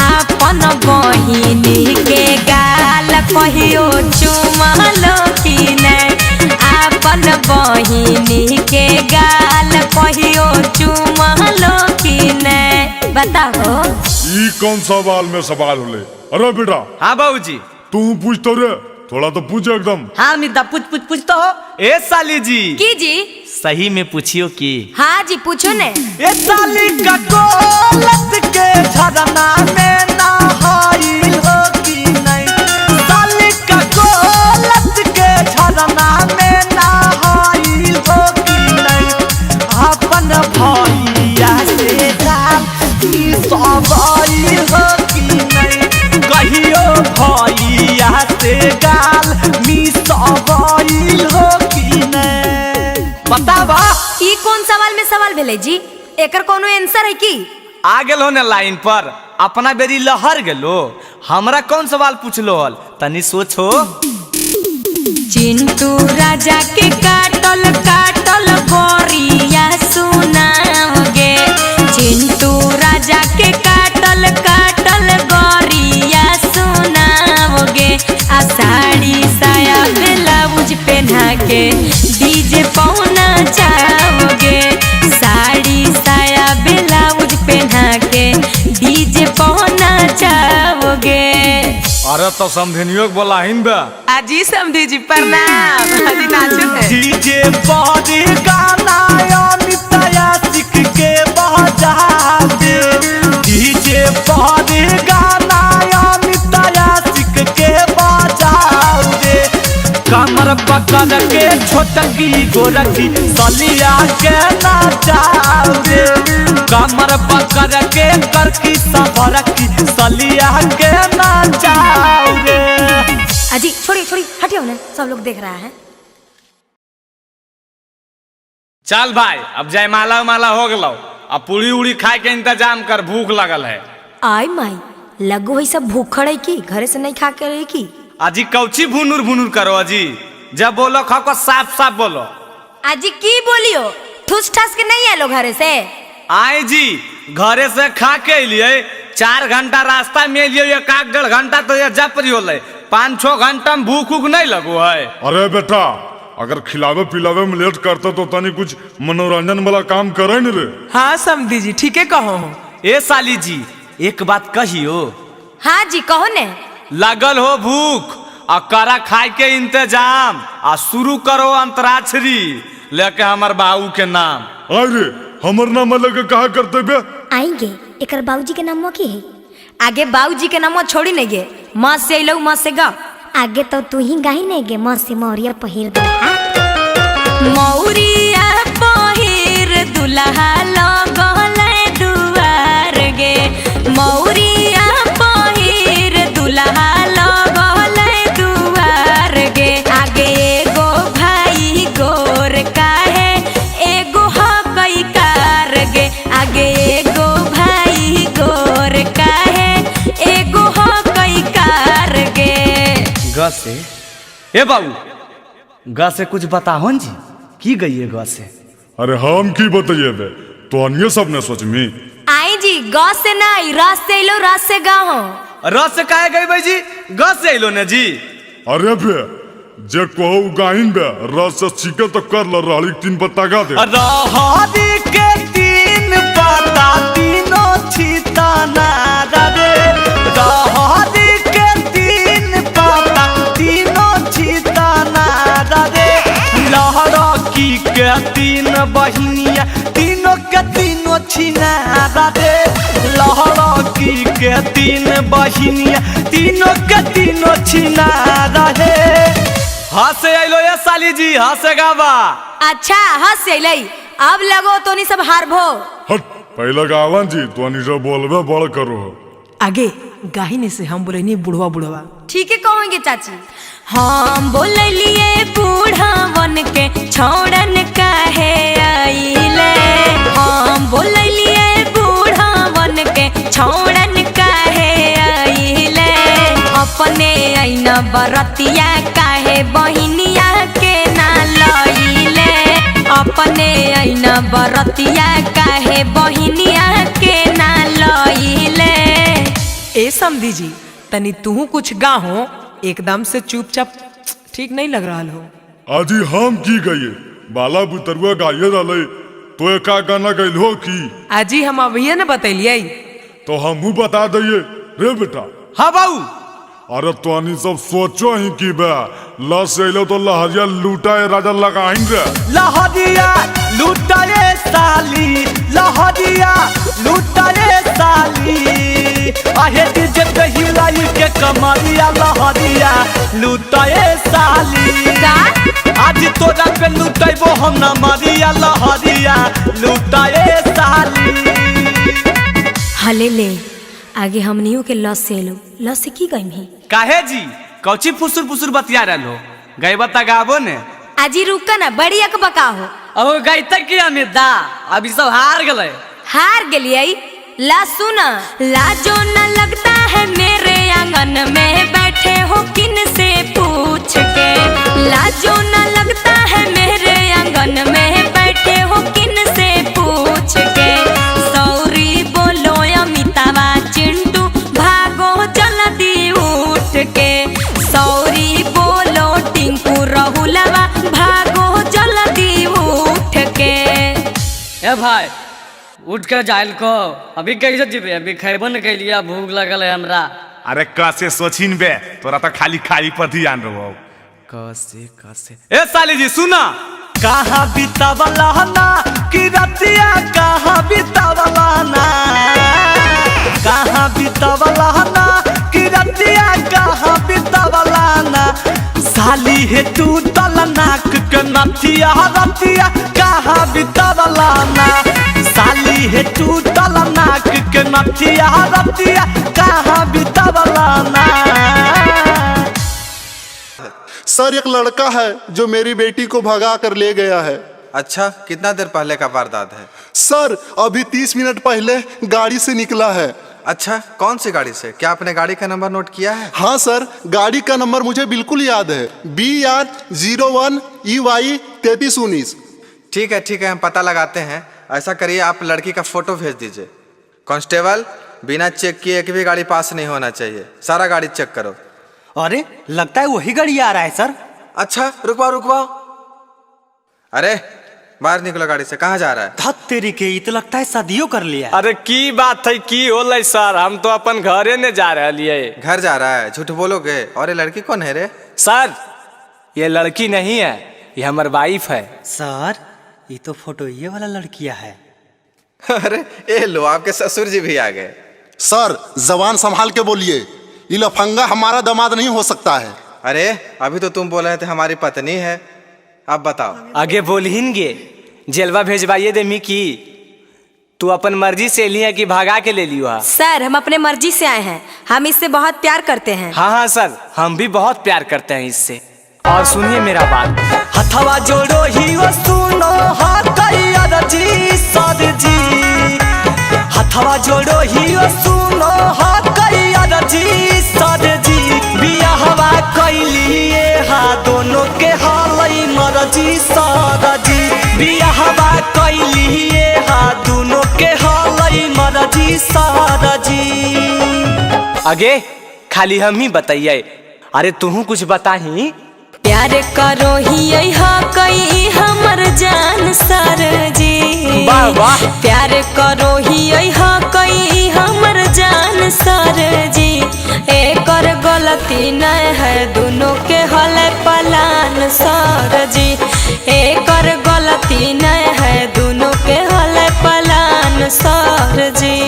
अपन बहिनी के गाल कहियो चुमलो की नहीं? अपन बहिनी के गाल कहियो चुमलो की नहीं? बताओ ई कौन सवाल में सवाल होले? अरे बेटा। हाँ बाबूजी। तू पूछ तो रे, थोड़ा तो पूछ एकदम। हाँ मिदा पूछ तो हो। ए साली जी। की जी? सही में पूछियो की। हाँ जी पूछो ने। ए साली का कोलत के झरना में नहाइल हो की नहीं? साली का कोलत के झरना में नहाइल हो की नहीं? अपन भैया से गाल मिसवाइल हो की नहीं? कहियो भैया से गाल मिसवाइल हो की नहीं? बतावा। ई कौन सवाल में सवाल भेले जी? एकर कोनो आंसर है की? आ गेलो ने लाइन पर, अपना बेरी लहर गेलो, हमरा कौन सवाल पूछलो हल तनी सोचो। चिंटू राजा के काटल काटल गोरिया सुनाओगे। चिंटू राजा के काटल काटल गोरिया सुनाओगे। आ साड़ी साया ब्लाउज पहना के डीजे पौना चाहोगे। साड़ी साया ब्लाउज पहना के डीजे पौना चाहोगे। अरे तो समझनियो बोला हिन बे। अजी समझी जी प्रणाम। अजी नाचो है। डीजे बॉडी गाना अमिताया सिख के बजा दे। डीजे बॉडी गाना अमिताया सिख के बजा दे। कमर पकड़ के छोटकी गोरखी सलिया के नाचाओ रे। कमर पकड़ के करकी सभरकी सलिया के नाचाओ रे। अजी छोड़ी छोड़ी हटियो ना, सब लोग देख रहा है। चल भाई अब जयमाला माला हो गलो, अब पूरी उड़ी खाए के इंतजाम कर, भूख लगल है। आई माई लगो है सब भूखड़ है की? घरे से नहीं खा के रही की? अजी कौची भुनुर भुनुर करो अजी, जब बोलो खाओ को साफ साफ बोलो। अजी की बोलियो? ठूस ठास के नहीं आलो घरे से? आए जी घरे से खा के लिए 4 घंटा रास्ता में लिए, 1-1.5 घंटा तो ये जपरी होले, 5-6 घंटा में भूख उख नहीं लगो है। अरे बेटा अगर खिलावे पिलावे में लेट करते तो तनी कुछ मनोरंजन वाला काम करे न रे। हाँ समझी जी ठीक है कहो। ए साली जी एक बात कहियो। हाँ जी कहो ने। लगल हो भूख आ करा खाए के इंतजाम, आ शुरू करो अंतराक्षरी लेके हमर बाबू के नाम। अरे हमर नाम लेके कहा करते बे? आएंगे एकर बाबूजी के नाम की है? आगे बाबूजी के नाम छोड़ी नहीं गे, माँ से लो माँ से गा। आगे तो तू ही गाही नहीं गे, माँ से मौरिया पहिर दे। मौरिया पहिर दुल्हा लगल दुआर गे। मौरिया पहिर दुल्हा लगल दुआर गे। आगे एगो भाई गोर काहे एगो हकई कार गे। आगे एगो भाई गोर काहे एगो हकई कार गे। ग से ए बाबू ग से कुछ बताहो जी, की गई है ग से? अरे हम की बताइए बे, तो अन्य सब ने सोच मी। आई जी ग से नहीं रस से लो, रस से गाओ। रस से काहे गई भाई जी? ग से लो ने जी। अरे बे जे कहू गाइन बे रस से छीके तो कर ल रहली 3 पत्ता गा दे रहरी के 3 पत्ता तीनों छीता ना रे रहरी के 3 पत्ता तीनों छीता ना रे लहरा की के 3 बहिनिया तीनों के तीनों छीना रे लहरा की के 3 बहिनिया तीनों के तीनों छीना रे हंसे आइलो ये साली जी हंसे गावा अच्छा हंस अलै अब लगो तोनी सब हारबो। हट पहले गावन जी तो अनिशा बोलबे बड़ करो आगे गाहिने से हम बोले नहीं बुढ़वा बुढ़वा ठीक है कहोगे चाची। हम बोलिए बूढ़ावन के छोड़न काहे आइले हम बोलिए बूढ़ावन के छोड़न काहे आइले अपने आईना बरतिया काहे बहिनिया के ना लइले अपने आईना बरतिया काहे बहिनिया के ना लइले। ए समधी जी तनी तू कुछ गाहो एकदम से चुपचाप ठीक नहीं लग रहा हो। आजी हम की गए बाला बुतरुआ गाये रहले तो का गाना गइल हो की आजी हम अभी न बतैलिए तो हमहू बता दइए रे बेटा। हाँ बाऊ अरे तोनी सब सोचो ही की बे लस अइलो तो लहरिया लूटाए राजा लगाइन रे लहरिया लूटाए साली लहरिया लूटाए साली आहे डीजे पे हिलाई के कमरिया लहरिया लूटाए साली आज तोरा पे लूटाइबो हम ना मरिया लहरिया लूटाए साली। हले ले आगे हमनियों के लस से लो लस से की गई ही काहे जी कौची फुसुर फुसुर बतिया रहलो गई बता गाबो ने आजी रुका ना बड़ी अकबका हो अब गई तक की अमिता अभी सब हार गलिए ला सुना लाजो न लगता है मेरे आंगन में बैठे हो किन से पूछ के लाजो न लगता है मेरे आंगन में बैठे हो किन से पूछ के सौरी बोलो अमितावा चिंटू भागो जल्दी उठ के सौरी बोलो टिंकू राहुलवा भागो जल्दी उठ के। ए भाई उठ कर जाइल को अभी कैसे जीवे अभी खैबो न कैलिया भूख लगल है हमरा। अरे कैसे सोचिन बे तोरा तो खाली खाई पर ध्यान रहो कैसे ए साली जी सुना कहाँ बितावला ना कि रतिया कहाँ बितावला ना कहाँ बितावला ना कि रतिया कहाँ बितावला ना साली है तू तलनाक के नथिया रतिया कहाँ बितावला ना साली है तू तलनाक के नथिया रतिया कहाँ बितावला ना। सर एक लड़का है जो मेरी बेटी को भगा कर ले गया है। अच्छा कितना देर पहले का वारदात है? सर अभी 30 मिनट पहले गाड़ी से निकला है। अच्छा कौन सी गाड़ी से? क्या आपने गाड़ी का नंबर नोट किया है? हाँ सर गाड़ी का नंबर मुझे बिल्कुल याद है BR01 EY 3319। ठीक है हम पता लगाते हैं। ऐसा करिए आप लड़की का फोटो भेज दीजिए। कांस्टेबल बिना चेक किए एक भी गाड़ी पास नहीं होना चाहिए, सारा गाड़ी चेक करो। अरे लगता है वही गाड़ी आ रहा है सर। अच्छा रुकवाओ। अरे बाहर निकलो गाड़ी से, कहाँ जा रहा है? धत तेरी के तो लगता है शादियों कर लिया। अरे की बात है की होलै सर, हम तो अपन घरे ने जा रहे हैं। घर जा रहा है? झूठ बोलोगे। और ये लड़की कौन है रे? सर ये लड़की नहीं है, ये हमारी वाइफ है। सर ये तो फोटो ये वाला लड़कियां है। अरे ए लो आपके ससुर जी भी आ गए। सर जबान संभाल के बोलिए, ये लफंगा हमारा दामाद नहीं हो सकता है। अरे अभी तो तुम बोल रहे थे हमारी पत्नी है, अब बताओ। आगे बोलहिनगे जेलवा भेजवाइए दे मिकी, तू अपन मर्जी से लिया कि भागा के ले लियो? सर हम अपने मर्जी से आए हैं, हम इससे बहुत प्यार करते हैं। हाँ सर हम भी बहुत प्यार करते हैं इससे। और सुनिए मेरा बात, हथवा जोड़ो ही वो सुनो जी सर जी, हथवा जोड़ो ही वो सुनो जी सर जी, बियाहवा कैलिए हा दोनों के हालई मरजी सर जी, बियाहवा कैलिए हा दोनों के हालई मरजी सर जी। आगे खाली हम ही बताइए, अरे तू कुछ बताही। प्यार करो ही कई हमर जान सर जी। वाह वाह। प्यार करो ही कई हमर जान सर जी। एकर गलती नहीं है दोनों के हल पलान सर जी। एकर गलती नहीं है दोनों के हल पलान सर जी।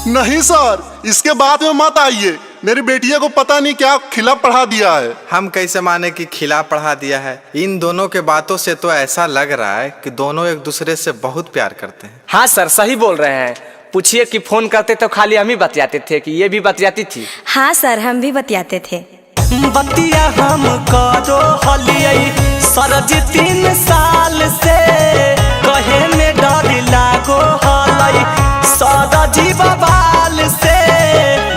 नहीं सर, इसके बाद में मत आइए। मेरी बेटिया को पता नहीं क्या खिला पढ़ा दिया है। हम कैसे माने कि खिला पढ़ा दिया है? इन दोनों के बातों से तो ऐसा लग रहा है कि दोनों एक दूसरे से बहुत प्यार करते हैं। हाँ सर सही बोल रहे हैं। पूछिए कि फोन करते तो खाली हम ही बतियाते थे कि ये भी बतियाती थी? हाँ सर हम भी बतियाते थे। बतिया हम करो हलियई सरज 3 साल से कहे में डर लागो हलई सरजी बबाल से।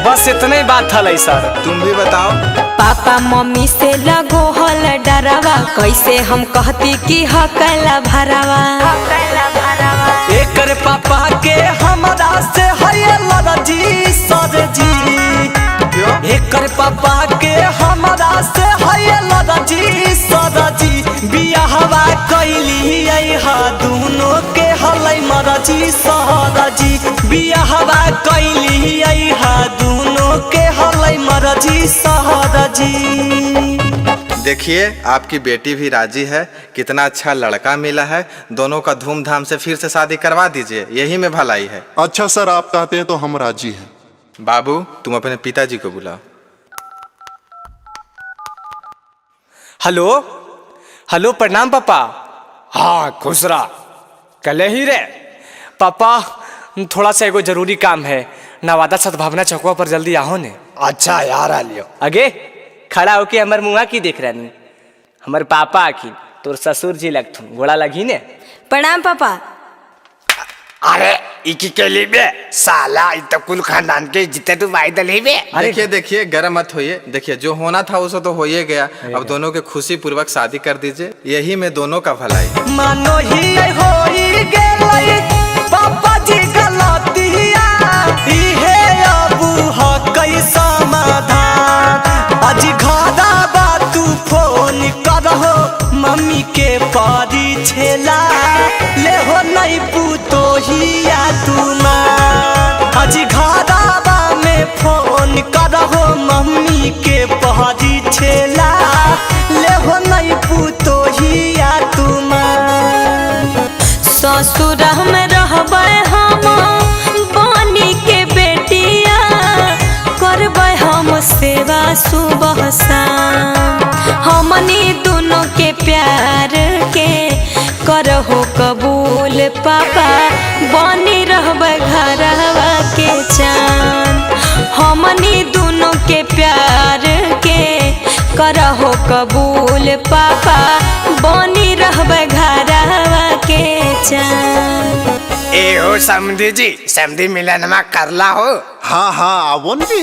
बस इतने ही बात हलई सर। तुम भी बताओ। पापा मम्मी से लगो हल डरावा कैसे हम कहती कि हकला भरावा। एकर पापा के हमरा से है लड़जी सरजी। एकर पापा के हमरा से है लड़जी सरजी। बियाहवा कैली हा दोनों के हलई मरजी सरजी। बियाहवा कैली हा दोनों के हलई मरजी सरजी। देखिए आपकी बेटी भी राजी है। कितना अच्छा लड़का मिला है। दोनों का धूमधाम से फिर से शादी करवा दीजिए, यही में भलाई है। अच्छा सर, आप कहते हैं तो हम राजी हैं। बाबू तुम अपने पिताजी को बुलाओ। हेलो हेलो प्रणाम पापा। हाँ खुश रहा। कल ही रे पापा थोड़ा सा एगो जरूरी काम है। नवादा सद्भावना चौकवा पर जल्दी आओ ने। अच्छा यार आ लियो। आगे खड़ा होके हमर मुँह की देख रहा नहीं। हमर पापा आखिन तोर ससुर जी लगथुन गोड़ा लगी ने। प्रणाम पापा। अरे इकी के लिए बे साला इत कुल खानदान के जितने तू भाई दली बे। देखिए देखिए गरम मत होइए। देखिए जो होना था उसे तो हो ही गया। अब दोनों के खुशी पूर्वक शादी कर दीजिए, यही में दोनों का भलाई। मानो ही होई गेलई पापा जी गलतिया इहे अबू ह कई समाधान। आज घरा बा तू फोन करहो मम्मी के पारी छेला ले हो नहीं पूतो हिया तुमा। आज घरा बा में फोन करहो मम्मी के पारी छेला ले हो नहीं पूतो हिया तुमा। ससुर में रहबै हम बनी के बेटिया करबै हम सेवा सुबह शाम। हमनी दोनों के प्यार के करहो कबूल पापा बनी रहबै घरवा के चान। हमनी दोनों के प्यार के करहो कबूल पापा बनी रहबै घरवा के चान। ए हो समधी जी समधी मिलन में करला हो। हाँ हाँ आवो जी।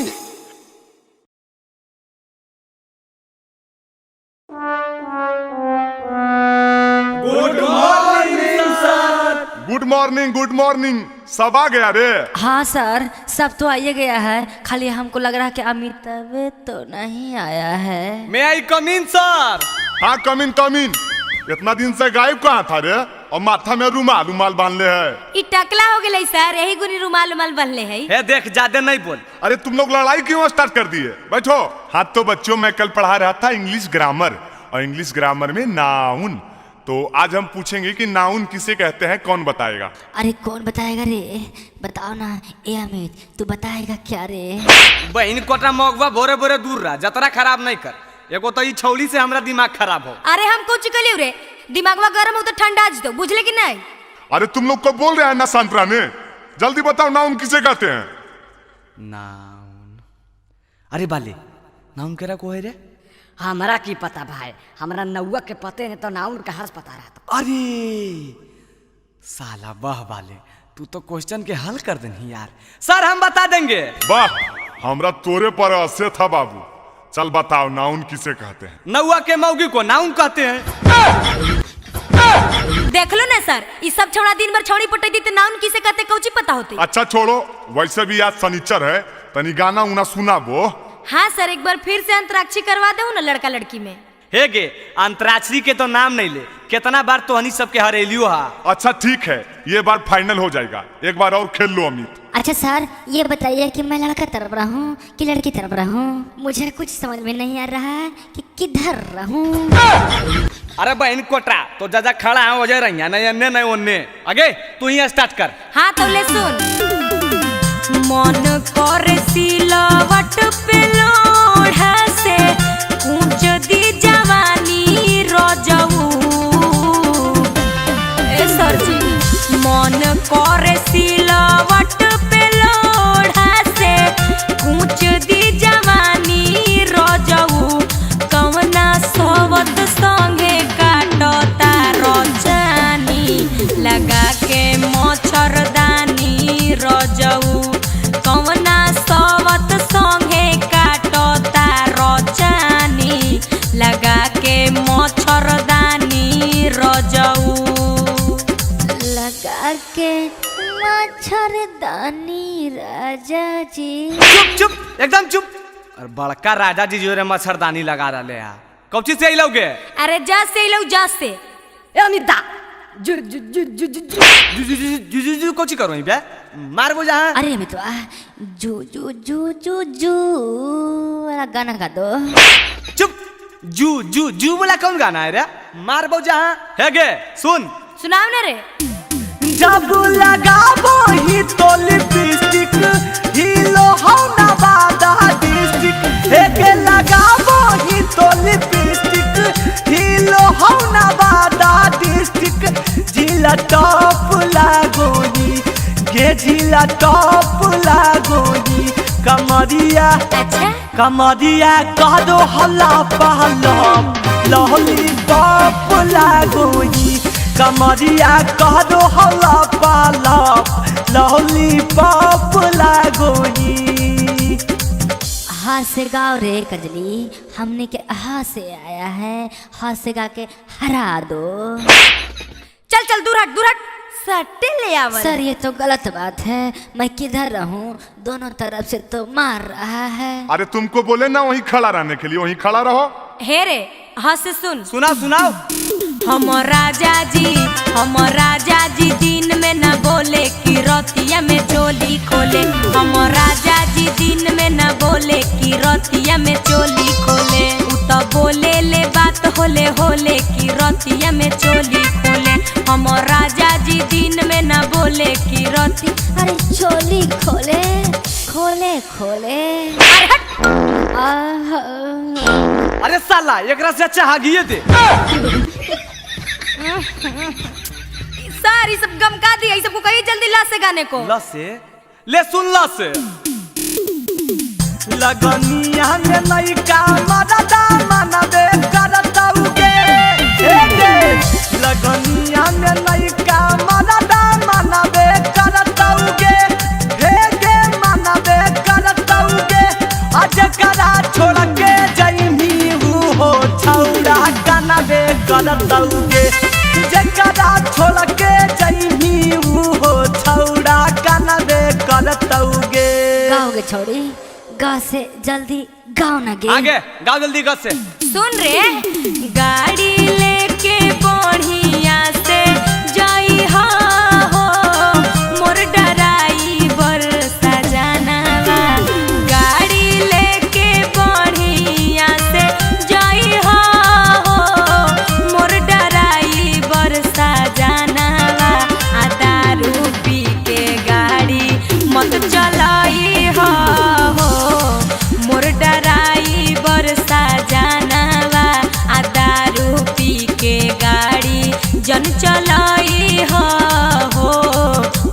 Good morning good morning. सब आ गया रे? हाँ सर सब तो आइए गया है। खाली हमको लग रहा है कि अमिताभ तो नहीं आया है। मैं आई कम इन सर। हाँ कम इन। इतना दिन से गायब कहाँ था रे? और माथा में रुमाल बांध ले है। ई टकला हो गया सर, यही गुनी रुमाल बनले है। हे देख ज्यादा नहीं बोल। अरे तुम लोग लड़ाई क्यों स्टार्ट कर दिए? बैठो। हाँ तो बच्चों मैं कल पढ़ा रहा था इंग्लिश ग्रामर, और इंग्लिश ग्रामर में नाउन। तो आज हम पूछेंगे कि नाउन किसे कहते हैं, कौन बताएगा? अरे कौन बताएगा रे? बताओ ना। ए अमित तू बताएगा क्या रे? बहन कोटा मौगवा भोरे भोरे दूर रहा, जतरा खराब नहीं कर। एगो तो ई छौली से हमरा दिमाग खराब हो। अरे हम कुछ कलियो रे, दिमागवा गरम हो तो ठंडा आज तो बुझले कि नहीं? अरे तुम लोग को बोल रहे हैं ना संतरा ने। जल्दी बताओ नाउन किसे कहते हैं? नाउन। अरे बाले नाउन केरा को है रे? हमरा की पता भाई, हमरा नौवा के पते ने तो नाउन का हर्ष पता रहता। अरे साला वाह बाले तू तो क्वेश्चन के हल कर देनी यार। सर हम बता देंगे। वाह हमरा तोरे पर आसे था बाबू। चल बताओ नाउन किसे कहते हैं? नौवा के मौगी को नाउन कहते हैं। देख लो ना सर, ये सब छोड़ा दिन भर छौड़ी पटाई दी तो नाउन किसे कहते कौची पता होती। अच्छा छोड़ो, वैसे भी आज शनिचर है, तनी गाना उना सुना वो। हाँ सर, एक बार फिर से अंतराक्षरी करवा दो ना लड़का लड़की में। हे गे, अंतराक्षरी के तो नाम नहीं ले, कितना बार तो हनी सबके हरेलियो हा। अच्छा ठीक है, ये बार फाइनल हो जाएगा, एक बार और खेल लो अमित। अच्छा सर, ये बताइए कि मैं लड़का तरफ रहूं कि लड़की तरफ रहूं? मुझे कुछ समझ में नहीं आ रहा है कि किधर रहूं। अरे बहन कोटरा, तो जजा खड़ा है वजह रही है, नहीं अन्य नहीं उन्ने। आगे तू ही स्टार्ट कर। हाँ तो ले सुन। मन कर सिलवट पे लोढ़ा से कूच दी जवानी रजऊ। ए सर जी, मन कर सिलवट पे लोढ़ा से कूच दी जवानी रजऊ। कवना सोवत संगे काटता रचानी लगा के मच्छरदानी रजऊ। कवना सोवत संगे काटता रचानी लगा के मच्छरदानी रजऊ। लगा के मच्छरदानी राजा जी। चुप चुप, एकदम चुप। और बड़का राजा जी जो रे मच्छरदानी लगा रहे हैं, कब चीज से लोगे? अरे जस से लो, जस से। ए अनिता, जु जु जु जु जु जु जू कोची करो बे, मार वो जहाँ। अरे मैं तो जू जू जू जू जू वाला गाना गा दो। चुप, जू जू जू वाला कौन गाना है रे? मार वो जहाँ। है गे, सुन सुनाओ ना रे। जब लगाबो ही तो लिपस्टिक हीलो हो ना बादा डिस्ट्रिक्ट। एक लगाबो ही तो लिपस्टिक हीलो हो ना बादा डिस्ट्रिक्ट। जिला टॉप लागोनी गे, जिला टॉप लागोनी। कमरिया कमरिया कह दो हल्ला पहला लॉलीपॉप लागोनी। कमरिया कह दो हल्ला पाला लॉलीपॉप लागोनी। हाथ से गाओ रे कजली, हमने के हाथ से आया है, हाथ से गा के हरा दो। चल चल दूर हट, दूर हट। सट्टे ले आवल। सर ये तो गलत बात है, मैं किधर रहूं? दोनों तरफ से तो मार रहा है। अरे तुमको बोले ना वहीं खड़ा रहने के लिए, वहीं खड़ा रहो। हे रे, हाँ से सुन। सुनाओ सुनाओ। हम राजा जी दिन में न बोले कि रतिया में चोली खोले। हम राजा जी दिन में न बोले कि रतिया में चोली खोले। उ तो बोले ले बात होले होले कि रतिया में चोली खोले। हम राजा जी दिन में न बोले कि रति। अरे चोली खोले खोले खोले। अरे साला, एकरा से अच्छा हागिए दे। सारी सब गम का दिया, सबको कही जल्दी ला से गाने को। ला से ले, सुन ला से। लगनिया में लइका मरदा मनबे करता उगे। लगनिया में लइका मरदा मनबे करता उगे। हे गे मनबे करता उगे। आज करा छोड़ के जइमी हो छौड़ा कनबे करता उगे। जकरा छोड़ के जइमी हो छौड़ा कनबे करता उगे। गाओगे छोड़ी, गा से जल्दी गाओ ना गे। आगे गाओ जल्दी, गा से। सुन रे, गाड़ी लेके बढ़िया से जाई हो मोर डराइवर सजनवा। गाड़ी लेके बढ़िया से जाई हो मोर डराइवर सजनवा। आ दारू पी के गाड़ी मत चलाई हो मोर डराइवर सजनवा। आ दारू पी के गाड़ी जन चलाई हो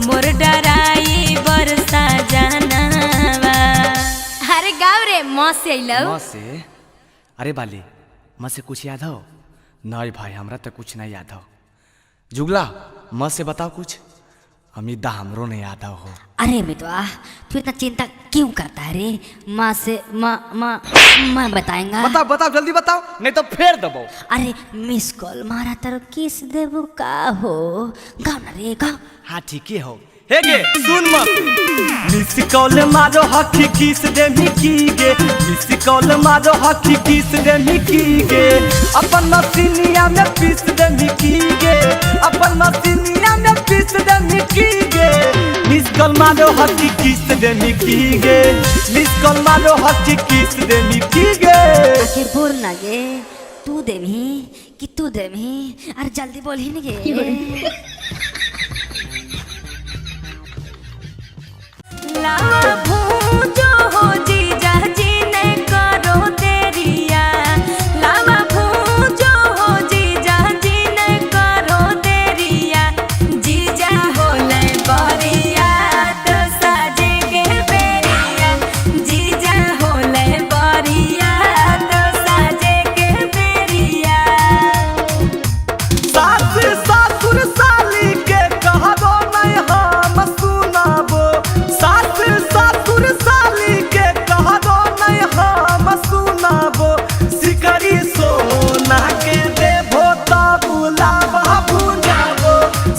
मोर डराइवर सजनवा। अरे गाँव रे माँ से अइलौ। माँ से? अरे बाली, माँ से कुछ याद हो? नहीं भाई, हमरा तो कुछ नहीं याद हो। जुगला, माँ से बताओ कुछ। अमिता हमरो नहीं याद हो। अरे मितवा, तू इतना चिंता क्यों करता है रे? माँ से मैं बताएंगा। बताओ बताओ, जल्दी बताओ, नहीं तो फेर दबो। अरे मिस कॉल मारा तर किस देबो का हो? गाओ ना रे, गाओ। हाँ ठीक है हो, हे गे सुन मत मिस कॉल मारो हकी किस दे मिकी गे मिस कॉल मारो हकी किस दे मिकी गे अपन मसीनिया में पीस दे मिकी गे अपन मसीनिया में पीस दे मिकी गे मिस कॉल मारो हकी किस दे मिकी गे मिस कॉल मारो हकी किस दे मिकी गे आखिर बोल ना गे तू देवी कि तू देवी अरे जल्दी बोल ही नहीं गे लावा भूजो हो जीजा जी ने करो देरिया लावा भूजो हो जीजा जी ने करो देरिया जीजा होले बरिया तो साजे के बेरिया जीजा होले बरिया तो साजे के बेरिया सास सासुर साली के कहबो नहीं हम सुनाबो सास सासुर साली के कहबो नहीं हम सुनाबो सिकरी सोना के देबो त बुलावा भुंजाबो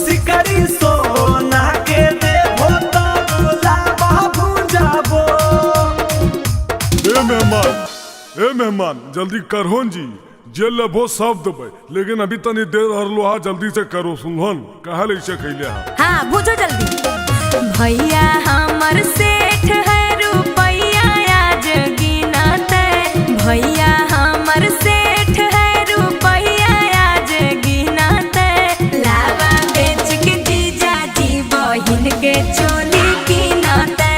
सिकरी सोना के देबो त बुलावा भुंजाबो ए मेहमान जल्दी करहोन जी जे लेबो सब देबै लेकिन अभी तनी देर हर लोहा जल्दी से करो सुनहन कहा ले से खैले हाँ भूजो जल्दी भैया हमर सेठ है रुपैया आज गिनते भैया हमर सेठ है रुपैया आज गिनते लावा बेच के जीजा जी बहिन के चोली गिनते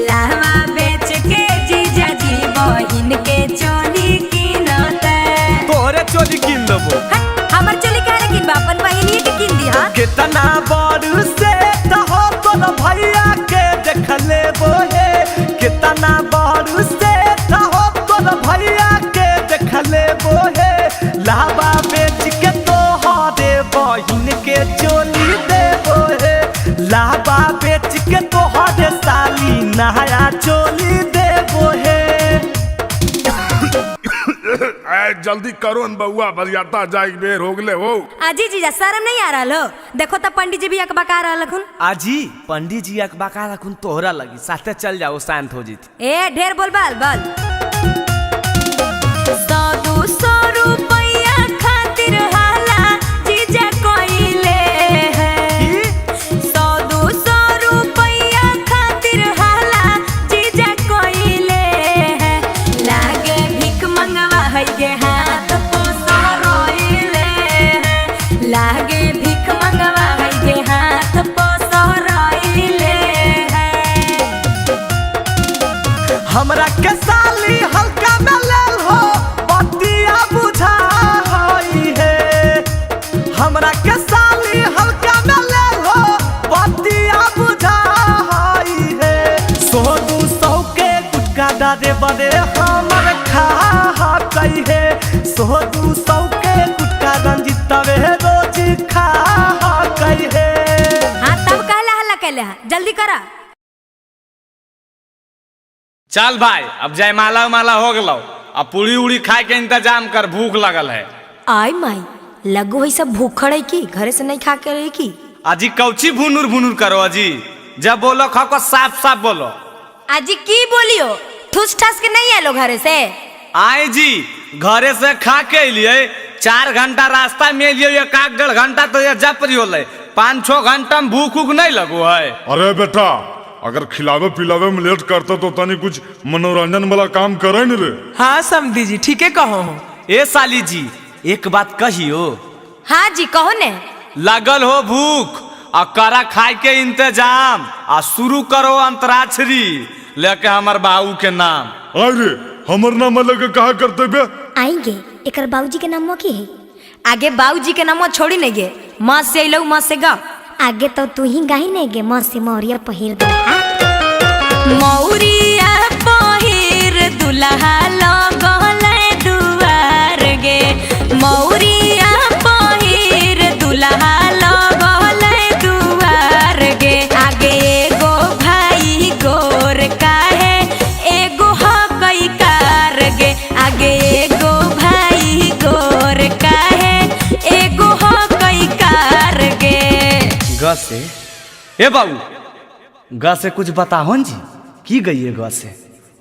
लावा बेच के जीजा जी बहिन के चोली गिनते तोरे चोली किन देबो हमर चोली काहे किन बापन बहिनी के किन दिया कितना बड़ से हो तोर भैया के देख लेबो हे कितना बड़ से हो तोर भैया के देख लेबो हे लावा बेच के तोहरे बहिन के चोली देबो हे लावा बेच के तोहरे साली नया चोली देबो हे जल्दी करो न बउआ बरियाता जाए बेर हो गले हो आजी जीजा शर्म नहीं आ रहा लो देखो तो पंडित जी भी अकबका रहा लखुन आजी पंडित जी अकबका रखुन तोहरा लगी साथे चल जाओ शांत हो जीत ए ढेर बोल बाल बाल 100-200 रुपया खातिर हाला जीजा कोइले है 100-200 रुपया खातिर हाला जीजा कोइले है लागे भीख मंगवा है के हाथ पोसा रोइले है लागे भीख मंगवा है के हाथ पोसा रोइले है हमरा के साली हल्का में लेल हो बतिया बुझा होई है हमरा के साली हल्का में लेल हो बतिया बुझा होई है 100-200 के गुटका डारे बड़े हमर खा कई है 100-200 के गुटका रंजितवे रोज खा कई है हाँ तब कहला हल्ला कहले है जल्दी करा चल भाई अब जयमाला माला हो गलो अब पूरी उड़ी खाए के इंतजाम कर भूख लगल है आई माई लगो है सब भूखड़ है की घरे से नहीं खा के रही की अजी कौची भुनुर भुनुर करो अजी जब बोलो खाओ को साफ साफ बोलो आजी की बोलियो ठूस ठास के नहीं आलो घरे से आए जी घरे से खा के लिए 4 घंटा रास्ता में लिए 1-1.5 घंटा तो ये जप रही होले 5-6 घंटा में भूख उख नहीं लगो है अरे बेटा अगर खिलावे पिलावे में लेट करता तो तनी कुछ मनोरंजन वाला काम करे न रे हाँ समधी जी ठीक है कहो ए साली जी एक बात कहियो हाँ जी कहो ने लगल हो भूख और करा खाए के इंतजाम आ शुरू करो अंतराक्षरी लेके हमार बाबू के नाम अरे हमर नाम लेके कहा करते बे आएंगे एकर बाबूजी के नाम की है आगे बाबूजी के नाम छोड़ी नहीं गे माँ से अलो माँ से गा आगे तो तू ही गाही नहीं गे माँ से मौरिया पहिर दे मौरिया पहिर दुल्हा लगले दुआर गे मौरिया पहिर दुल्हा लगले दुआर गे आगे एगो भाई गोर काहे एगो हकई कार गे आगे एगो भाई गोर काहे एगो हकई कार गे गसे ए बाबू ग से कुछ बताहो जी की गई है ग से।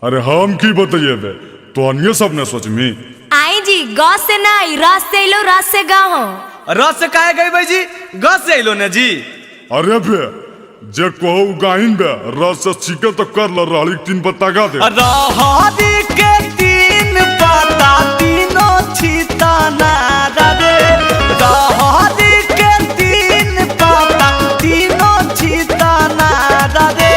अरे हम की बताइए बे, तो अन्य सब ने सोच मी। आई जी ग से नहीं रस से लो, रस से गा हो। रस से काहे गई भाई जी, ग से अइलो ने जी। अरे बे जे कहू गाइन बे रस से छिके तो कर ल रहली 3 पत्ता गा दे। रहदी के 3 पत्ता तीनों छिता ना रे। रहदी के 3 पत्ता तीनों छिता ना रे।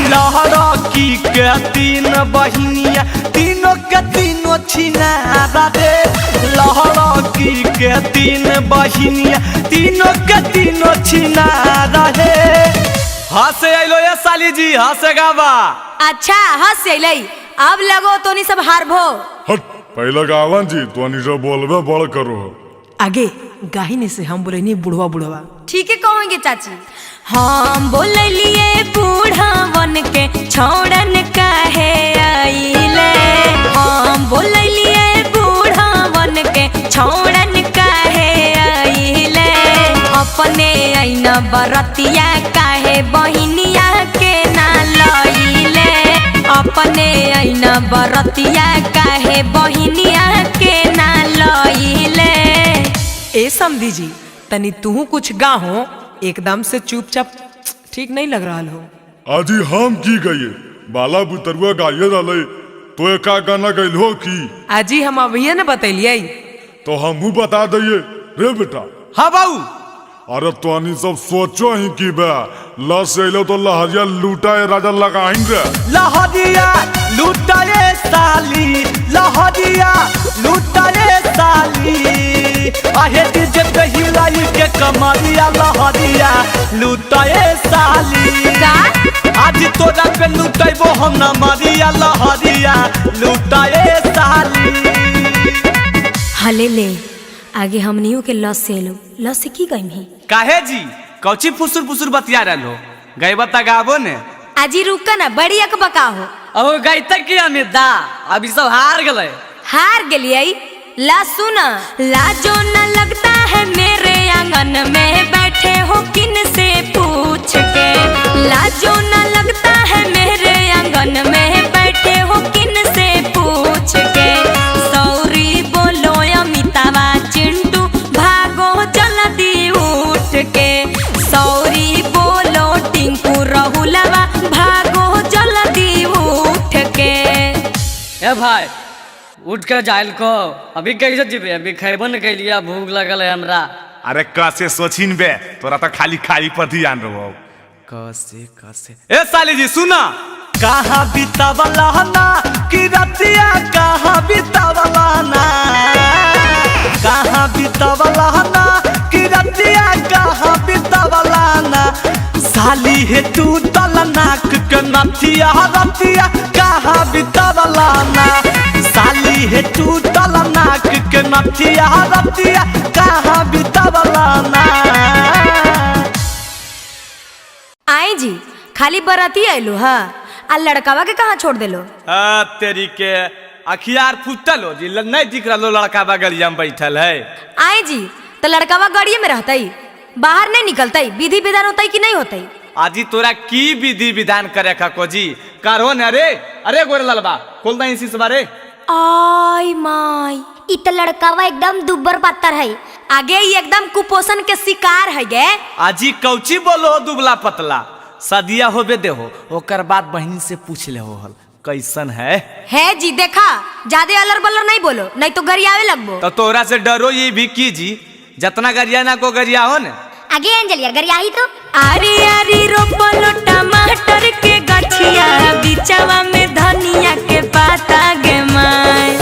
लहरकी के 3 बहिनिया तीनों के तीनों छिना रे। लहरकी के 3 बहिनिया तीनों के तीनों छिना रे। हंसे अइलो ये साली जी, हंसे गावा। अच्छा हंस से अइलै, अब लगो तो नहीं सब हारभो। हट पहले गावन जी तो अन्य सब बोलबे बड़ करो। आगे गाहिने से हम बोले नहीं बुढ़वा बुढ़वा। ठीक है कहोगे चाची। हम बोलिए बूढ़ावन के छोड़न काहे आइले। हम बोलिए बूढ़ावन के छोड़न काहे आइले। अपने आईना बरतिया काहे बहिनिया के ना लइले। अपने आईना बरतिया काहे बहिनिया के ना लइले। ए समधी जी तनी तू कुछ गाहो, एकदम से चुपचाप ठीक नहीं लग रहा हो। आजी हम की गए बाला बुतरुआ गाये रहले तो एका गाना गइल हो की। आजी हम अभी न बतैलिए तो हमहू बता दइए रे बेटा। हाँ बाबू। अरे तो सब सोचो ही की बे लस अइलो तो लहरिया लूटाए राजा लगाइन रे। लहरिया लूटाए साली, लहरिया लूटाए साली। आहे डीजे पे हिलाई के कमरिया लहरिया लूटाए साली। आज तोरा पे लूटाइबो हम ना मरिया लहरिया लूटाए साली। हले ले आगे हमनियों के लस से लो, लस से की गई ही। काहे जी कौची फुसुर फुसुर बतिया रहलो, गई बता गाबो ने। आजी रुका ना बड़ी अक बका हो। अब गई तक की अमित दा अभी सब हार गए। हार गलिए ला सुना। लाजो न लगता है मेरे आंगन में बैठे हो किन से पूछ के। लाजो न लगता है मेरे आंगन में बैठे हो किन से पूछ के। सौरी बोलो अमितावा चिंटू भागो जल्दी उठ के। सौरी बोलो टिंकू राहुलवा भागो जल्दी उठ के। ए भाई उठ कर जाइल को अभी कैसे जीवे, अभी खैबन के लिए भूख लगल है हमरा। अरे कैसे सोचिन बे, तोरा तो खाली खाई पर ध्यान रहो। कैसे ए साली जी सुना। कहाँ बितावला ना कि रतिया कहाँ बितावला ना। कहाँ बितावला ना कि रतिया कहाँ बितावला ना। साली है टूटल नाक के नथिया रतिया कहाँ बितावला ना। साली है टूटल नाक के नथिया रतिया कहाँ बितावला ना। आई जी खाली बराती आइलो हा आ लड़कावा के कहाँ छोड़ देलो। तेरी के अखियार फुटल हो जी, नहीं दिख रहा लड़का बगलिया में बैठल है। आई जी तो लड़कावा गाड़िए में रहता ही, बाहर नहीं निकलता ही, विधि विधान होता ही कि नहीं होता ही। आजी तोरा की विधि विधान करे को जी करो न। अरे अरे गोरे ललबा खोल दई शीश बारे। आई माई इत लड़कावा एकदम दुब्बर पत्थर है, आगे ही एकदम कुपोषण के शिकार है गे। आजी कौची बोलो दुबला पतला सदिया होबे दे हो, ओकर बाद बहनी से पूछ ले हो हल कैसन है जी। देखा ज्यादा अलर बलर नहीं बोलो नहीं तो गरियावे लगबो। तो तोरा से डरो ये भी की जी, जितना गरिया ना को गरिया हो न। आगे अंजलिया गरियाही तो। आरी आरी रोपलो टमाटर के गठिया बिचवा में धनिया के पाता गे माय।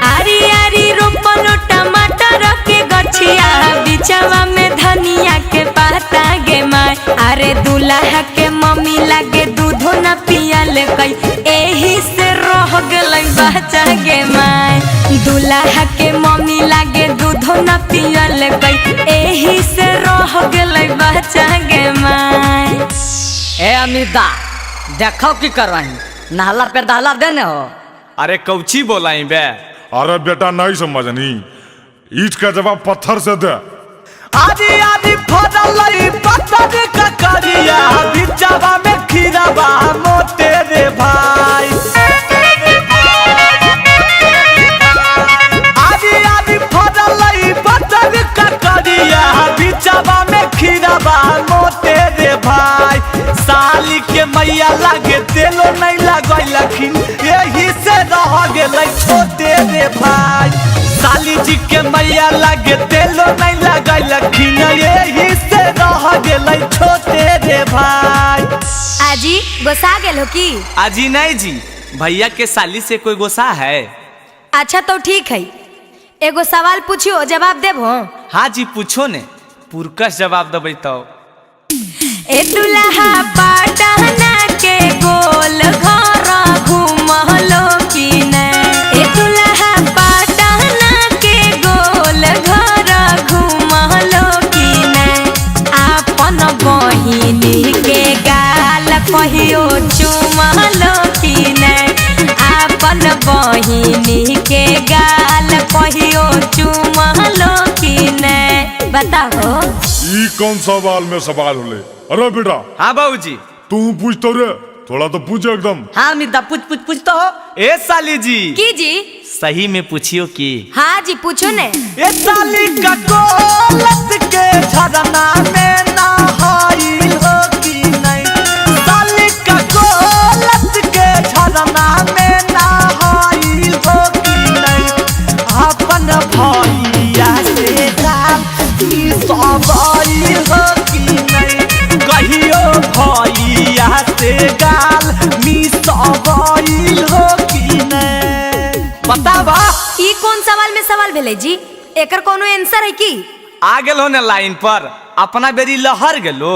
आरी आरी रोपलो टमाटर के गठिया बिचवा में धनिया के पाता गे माय। अरे दूल्हा के मम्मी लागे दूधो न पियल कई एही से रह गई बच्चा गे माय। दूल्हा के मम्मी लागे दूधो न पियल कई एही से रह गई बच्चा गे माय। ए अमिता देखो की करवाई नहला पे दहला देने हो। अरे कौची बोलाई बे। अरे बेटा नहीं समझनी, ईट का जवाब पत्थर से दे। आदि आदि फरलई पत्थर ककरिया बिचवा में खीराबा मोटे रे भाई आदि आदि फरलई पत्थर ककरिया बिचवा में खीराबा मोटे रे भाई साली के मैया लागे तेलो नहीं लगैलखिन यही से रह गेलै छोटे रे भाई साली जी के मैया लागे तेलो नहीं लगैलखिन यही से रह गेलै छोटे रे भाई। आजी गोसा गेल हो की? आजी नहीं जी, भैया के साली से कोई गोसा है? अच्छा तो ठीक है, एगो सवाल पूछियो जवाब देबो? हाँ जी पूछो ने, पुरकस जवाब देबै तो। ए दुल्हा पटना के गोल घर घुमलो की ने? ए दुल्हा पटना के गोल घर घुमलो की ने? आपन बहिनी के गाल कहियो चुमलो की ने? आपन बहिनी के गाल कहियो चुमलो की ने? बताओ ई कौन सवाल में सवाल होले? अरे बेटा। हाँ बाबूजी। तू पूछ तो रे, थोड़ा तो पूछ एकदम। हाँ मिर्दा पूछ तो हो। ए साली जी। की जी? सही में पूछियो की? हाँ जी पूछो ने। ए साली का कोलत के झरना में नहाई हो की नहीं? साली का कोलत के झरना में नहाई हो की नहीं? अपन भैया से गाल की सवाई हो की नहीं? कहियो भैया से गाल मी सवाई हो की नहीं? बतावा ई कौन सवाल में सवाल भेले जी? एकर कोनो आंसर है की? आ गेलो ने लाइन पर, अपना बेरी लहर गेलो,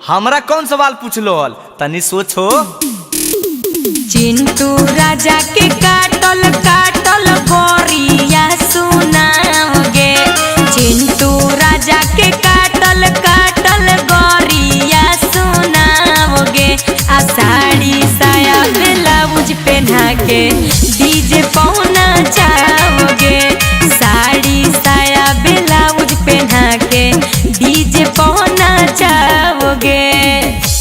हमरा कौन सवाल पूछलो हल तनी सोचो। चिंटू राजा के काटल काटल गोरिया सुनाओगे? चिंटू राजा के काटल काटल गोरिया सुनाओगे? आ साड़ी साया ब्लाउज पहना के डीजे पहुना चाहोगे? साड़ी साया ब्लाउज पहना के डीजे पहुना चाहोगे?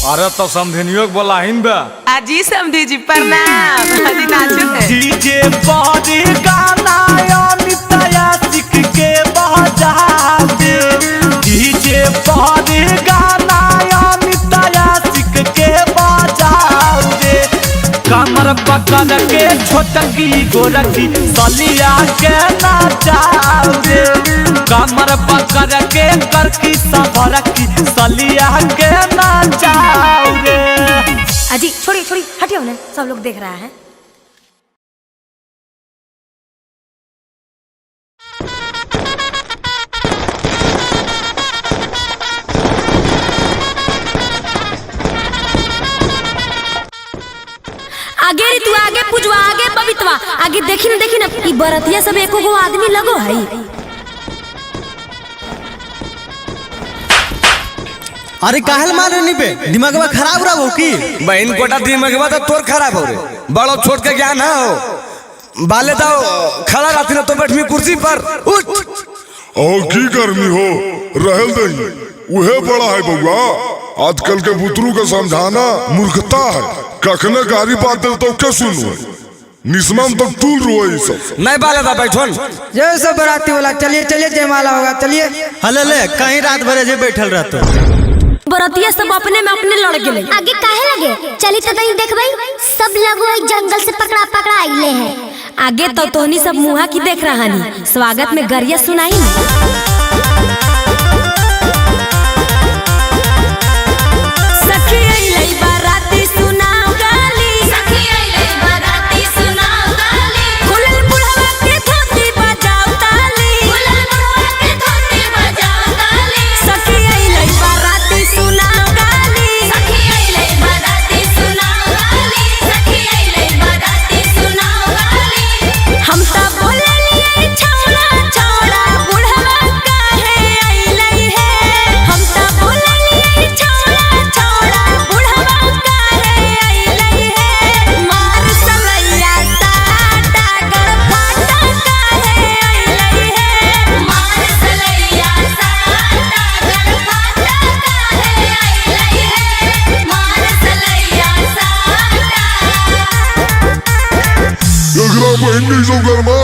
अरे तो समझनियो बोला हिन बे। आजी समधी जी प्रणाम। आजी नाचो ने। डीजे पर गाना अमिताया सीख के बजा दे। डीजे पर गाना अमिताया सीख के बजा दे। कमर पकड़ के छोटकी गोरखी सलिया के नाचाओ रे। कमर पकड़ के करकी सबरकी सलिया के नाचाओ रे। अजी छोड़ी छोड़ी हटियो ना, सब लोग देख रहा है। आगे रे तू आगे पूछवा, आगे बबितवा, आगे देखी ना ई बरतिया सब एको गो आदमी लगो है। अरे काहल मारे नहीं पे दिमागवा खराब रहो की? बहन कोटा दिमागवा तो तोर खराब हो रे, बड़ो छोट के ज्ञान हो। बाले दाओ खड़ा रहती ना तो बैठमी कुर्सी पर। और की गर्मी हो रहल दही, उहे बड़ा है बउआ। आजकल के बुतरू का समझाना मूर्खता है। कखने गाड़ी बात दे तो क्या सुनू? निस्मन तक तूल रोए सब। नहीं बाले दा बैठन। जय सब बराती वाला चलिए चलिए जयमाला होगा चलिए। हले ले कहीं रात भर जे बैठल रहतो। बरतिया सब अपने में अपने लड़ गेले। आगे काहे लगे? चली तो नहीं देखबै, सब लोग एक जंगल से पकड़ा पकड़ा आइले हैं। आगे तो तोहनी सब मुहा की देख रहा नी, स्वागत में गरिया सुनाई ना। सखी अइलै बाराती सुनाओ गाली, सखी अइलै बाराती सुनाओ गाली। खुलल बुढ़वा के धोती बजाओ ताली, खुलल बुढ़वा के धोती बजाओ ताली। सखी अइलै बाराती सुनाओ गाली, सखी अइलै बाराती सुनाओ गाली, सखी अइलै बाराती सुनाओ गाली। हम त बोललिए छौड़ा छौड़ा बुढ़वा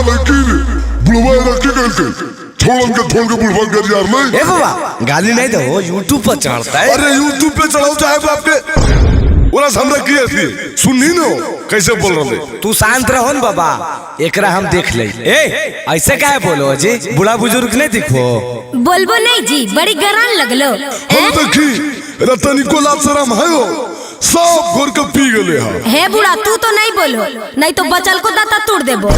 लड़की रे बुढ़वा रखे करके छोड़ के बुढ़वा कर यार मैं। ए बाबा गाली नहीं दो, यूट्यूब पर चढ़ता है। अरे यूट्यूब पे चढ़ाओ चाहे बाप के ओरा हमरा की थी सुननी न कैसे बोल रहे। तू शांत रहो न बाबा, एकरा हम देख ले। ए ऐसे काहे बोलो जी, बूढ़ा बुजुर्ग नहीं दिखो। बोलबो नहीं जी, बड़ी गरान लगलो। हम देखी रतनी को लाभ शरम है हो सब घोर के पी गले हा। हे बूढ़ा तू तो नहीं बोलो, नहीं तो बचल को दाता तोड़ देबो।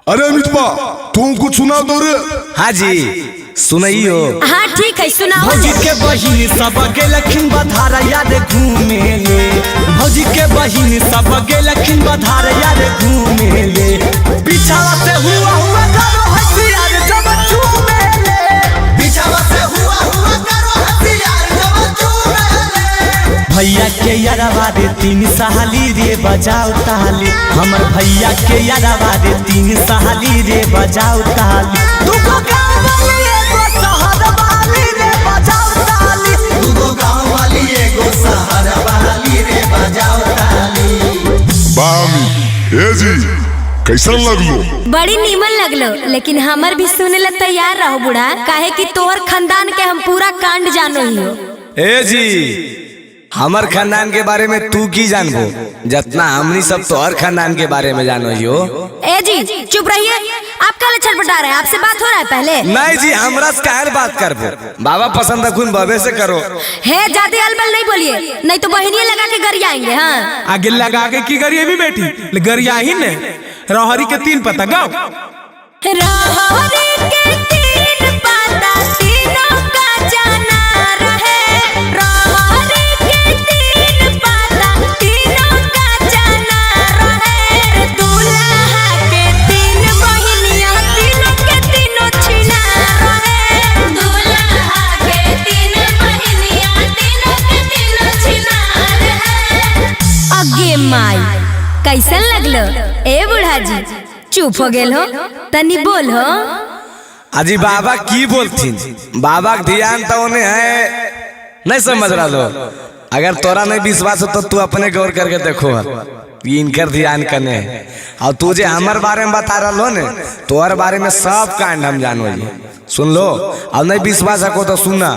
अरे अमितवा तू कुछ सुना दो रे। हाँ जी सुनाइयो। हाँ ठीक है सुनाओ। भौजी के बहिन सब गेलखिन बधारा याद घूमे ले। भौजी के बहिन सब गेलखिन बधारा याद घूमे ले। पिछावा से हुआ करो हथियार जब चूमे ले। पिछावा से हुआ करो हथियार जब चूमे ले। भैया के यारवा रे 3 साली रे बजाओ ताली। हमर भैया के यारवा रे 3 साली रे बजाओ ताली। तू को गाँव वाली एगो शहर वाली रे बजाओ ताली। तू को गाँव वाली एगो शहर वाली रे बजाओ ताली। बामी ए जी कैसा लगलो? बड़ी नीमन लगलो, लेकिन हमर भी सुने ला तैयार रहो बूढ़ा, काहे कि तोहर खानदान के हम पूरा कांड जानो हियो। ए जी हमर खानदान के बारे में तू की जानबो जितना हमनी सब तोहर खानदान के बारे में जानो हियो। ए जी चुप रहिए, आप काले छटपटा रहे हैं, आपसे बात हो रहा है पहले। नहीं जी हमरा से काहे बात करबो, बाबा पसंद रखून बबे से करो। हे ज्यादा अलबल नहीं बोलिए, नहीं तो बहनिया लगा के गरियाएंगे। हाँ आगे लगा के की गरिए भी बेटी गरिया ही ने। रहरी के 3 पत्ता गाओ। रहरी के 3 पत्ता तीनों का जाना रहे। रहरी के 3 पत्ता तीनों का जाना रहे। दूल्हा के 3 बहिनिया तीनों के तीनों छिना रहे। दूल्हा के 3 बहिनिया तीनों के तीनों छिना रहे। अगे माई कैसन लगलो ए बूढ़ा जी? चुप हो गेल हो, तनी बोल हो। अजी बाबा की बोलथिन, बाबा का ध्यान तो उन्हें है नहीं समझ रहा लो। अगर तोरा नहीं विश्वास हो तो तू अपने गौर करके देखो इनकर ध्यान करने है। और तुझे हमारे बारे में बता रहा लो ने, तोहर बारे में सब कांड हम जानो ये सुन लो। और नहीं विश्वास रखो तो सुनना।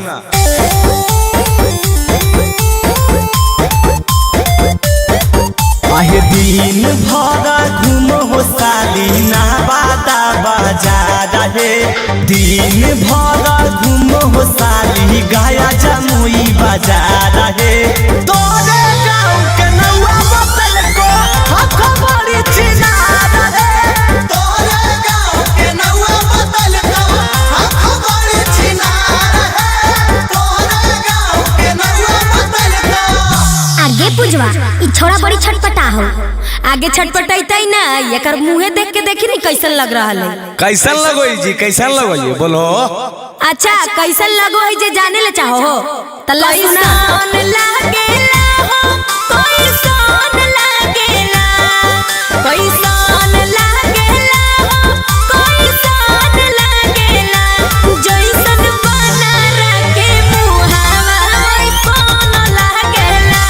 आहे दिन भर घूमो हो साली ना बाता बाजार है। दिन भर घूमो हो साली गाया जमुई बाजार है। तोरे गाँव के नौआ बतल को खबरी चिनार है। तोरे गाँव के नौआ बतल को खबरी चिनार है। तोरे गाँव के नौआ बतल को। आगे पुजवा ई छोड़ा बड़ी छटपटा हो। आगे छटपटाई ना, एकर मुँहे देख के देखी नहीं कैसन लग रहा है। कैसन लगो जी, कैसन लगो ये बोलो। अच्छा कैसन लगो है जे जाने ले चाहो हो तल्ला सुना। कैसन लागेला हो, कैसन लागेला, कैसन लागेला हो, कैसन लागेला। जैसन बना रखे मुहावा वैसन लागेला।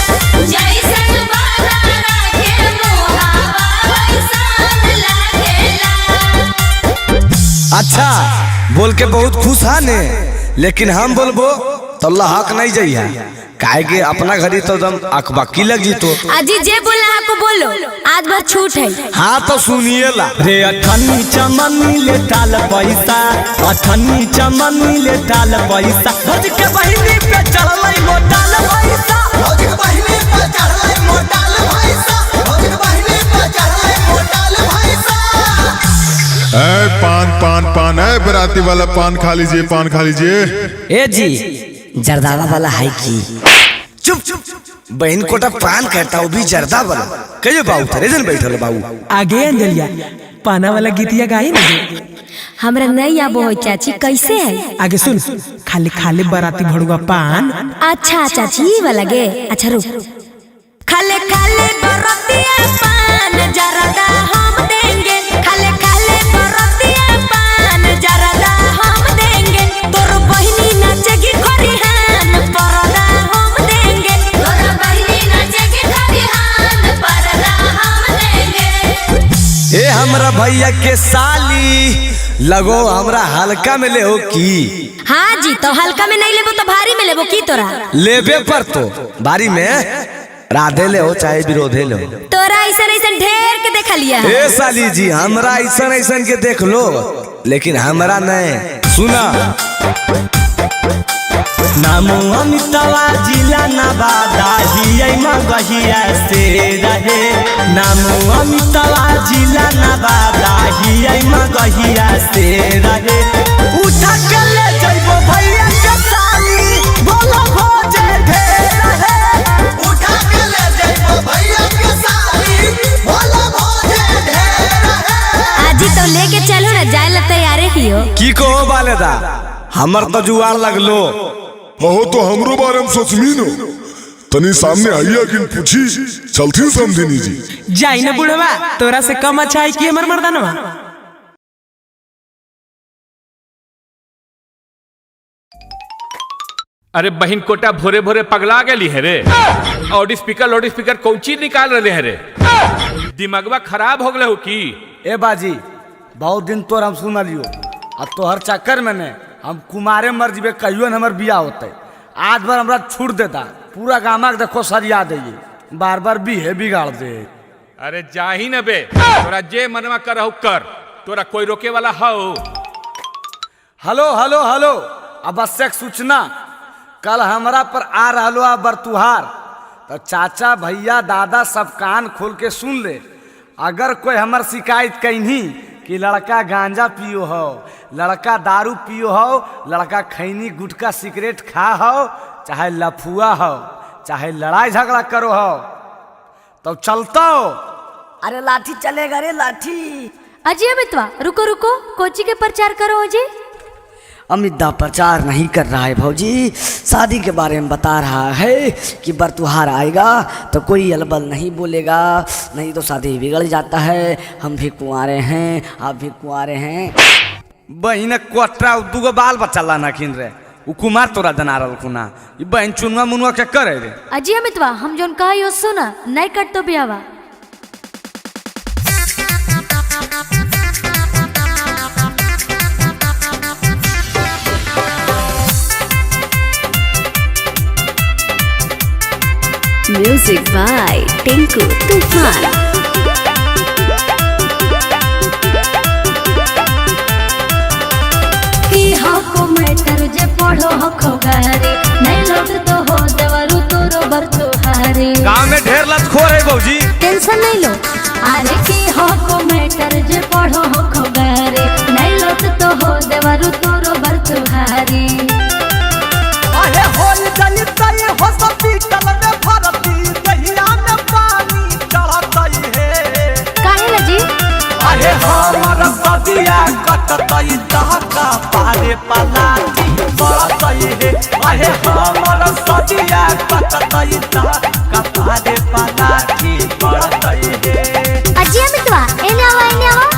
जैसन बना रखे मुहावा वैसन लागेला। अच्छा बोल के बहुत खुश है ने, लेकिन हम बोलबो तो हक नहीं जाइए, काहे के अपना घड़ी तो दम अकबकी लग जी। तो अजी जे बोला आपको बोलो, आज भर छूट है। हाँ तो सुनिए ला रे। अठन्नी चमनी ले टाल पैसा, अठन्नी चमनी ले टाल पैसा। भौज के बहिनी पे चढ़लै मोटाल पैसा। भौज के बहिनी पे चढ़लै मोटाल पैसा। भौज के बहिनी पे चढ़लै मोटाल पैसा। ए पान पान पान है बराती वाला पान खा लीजिए, पान खा लीजिए। ए जी जर्दावा वाला है की? चुप बहन कोटा पान कहता हूँ भी जर्दा वाला कहियो बाबू थरे जन बैठल बाबू। आगे अंजलिया पाना वाला गीतिया गाई ना। हमरा नहीं आबो हो चाची, कैसे है? आगे सुन, खाली खाली बराती भड़ुआ पान। अच्छा चाची ये वाला गे। अच्छा रुक। खाले खाले बरातिया पान जर्दा हम देंगे। खाले खाले बरातिया पान जर्दा हम देंगे। तोर बहिनी नाचेगी खरिहान परदा हम देंगे। तोर बहिनी नाचेगी खरिहान परदा हम देंगे। ए हमरा भैया के साली लगो हमरा हल्का में ले हो की। हाँ जी, तो हल्का में नहीं लेबो तो भारी में लेबो की तोरा? लेबे पर तो भारी में राधे ले हो चाहे विरोधे ले हो। तोरा ऐसन ऐसन ढेर के देख लिया ए साली जी हमरा ऐसन ऐसन के देख लो, लेकिन हमरा नहीं। सुना नामो अमितवा जिला नवादा हियै मगहिया से रहे। नामो अमितवा जिला नवादा हियै मगहिया से रहे। उठा के ले जइबो भैया के साली बोलो भोजे ढेर रहे। उठा के ले जइबो भैया के साली बोलो भोजे ढेर रहे। आजी तो लेके चलो ना, जाए ला तैयारे ही हो। की कहो बालेदा हमर तो जुआर लगलो। हो तो हमरो बारे में सोचमी नो, तनी सामने आइया किन पूछी चलती समझनी जी। जाई ना बुढ़वा, तोरा से कम अच्छा है कि हमर मर्दानवा। अरे बहन कोटा भोरे भोरे पगला गेली है रे। लाउड स्पीकर कौन चीज निकाल रहे हैं रे? दिमागवा खराब हो गए हो की? ए बाजी बहुत दिन तोर हम सुन लियो, अब तोहर चक्कर में ने हम कुमारे मर जीवे कहियो न हमर बियाह होते। आज बार हमरा छूट देता, पूरा गामा के देखो सरिया दे, बार बार बिहे बिगाड़ दे। अरे जाही न बे, तोरा जे मनवा करहु कर, तोरा कोई रोके वाला हो? हेलो हेलो हेलो, आवश्यक सूचना, कल हमरा पर आ रहलो आ बरतुहार, तो चाचा भैया दादा सब कान खोल के सुन ले। अगर कोई हमर शिकायत कहीं कि लड़का गांजा पियो हो, लड़का दारू पियो हो, लड़का खैनी गुटखा सिगरेट खा हो, चाहे लफुआ हो, चाहे लड़ाई झगड़ा करो हो, तो चलता हो। अरे लाठी चलेगा रे लाठी। अजी अमितवा रुको रुको, कोची के प्रचार करो जी। अमिता प्रचार नहीं कर रहा है भौजी, शादी के बारे में बता रहा है कि बरतुहार आएगा तो कोई अलबल नहीं बोलेगा, नहीं तो शादी बिगड़ जाता है। हम भी कुंवारे हैं, आप भी कुंवारे हैं। बहिन कोटरा दूगो बाल बच्चा लाना खिन रे, उ कुमार तोरा दनारल खुना, ई बहन चुनवा मुनवा के करे रे। अजी अमितवा हम जोन कहा यो सुना, नहीं कट तो बियावा। Music by Tinku Tufan. की हको मैटर जे पढ़ो हको गारे, नहीं लौट तो हो देवरु तोरो बरतुहारे। गांव में ढेर लतखोर है भौजी, टेंशन नहीं लो। अरे की हको मैटर जे पढ़ो हको गारे, नहीं लौट तो हो देवरु तोरो बरतुहारे। अरे होल गली तई हो सपी कल में भरती दहिया में पानी चढ़तई है। काहे ला जी? अरे हमर सदिया कटतई दहका पारे पलाटी बरतई है। अरे हमर सदिया कटतई दहका पारे पलाटी बरतई है। अजी अमितवा एने आवा एने आवा।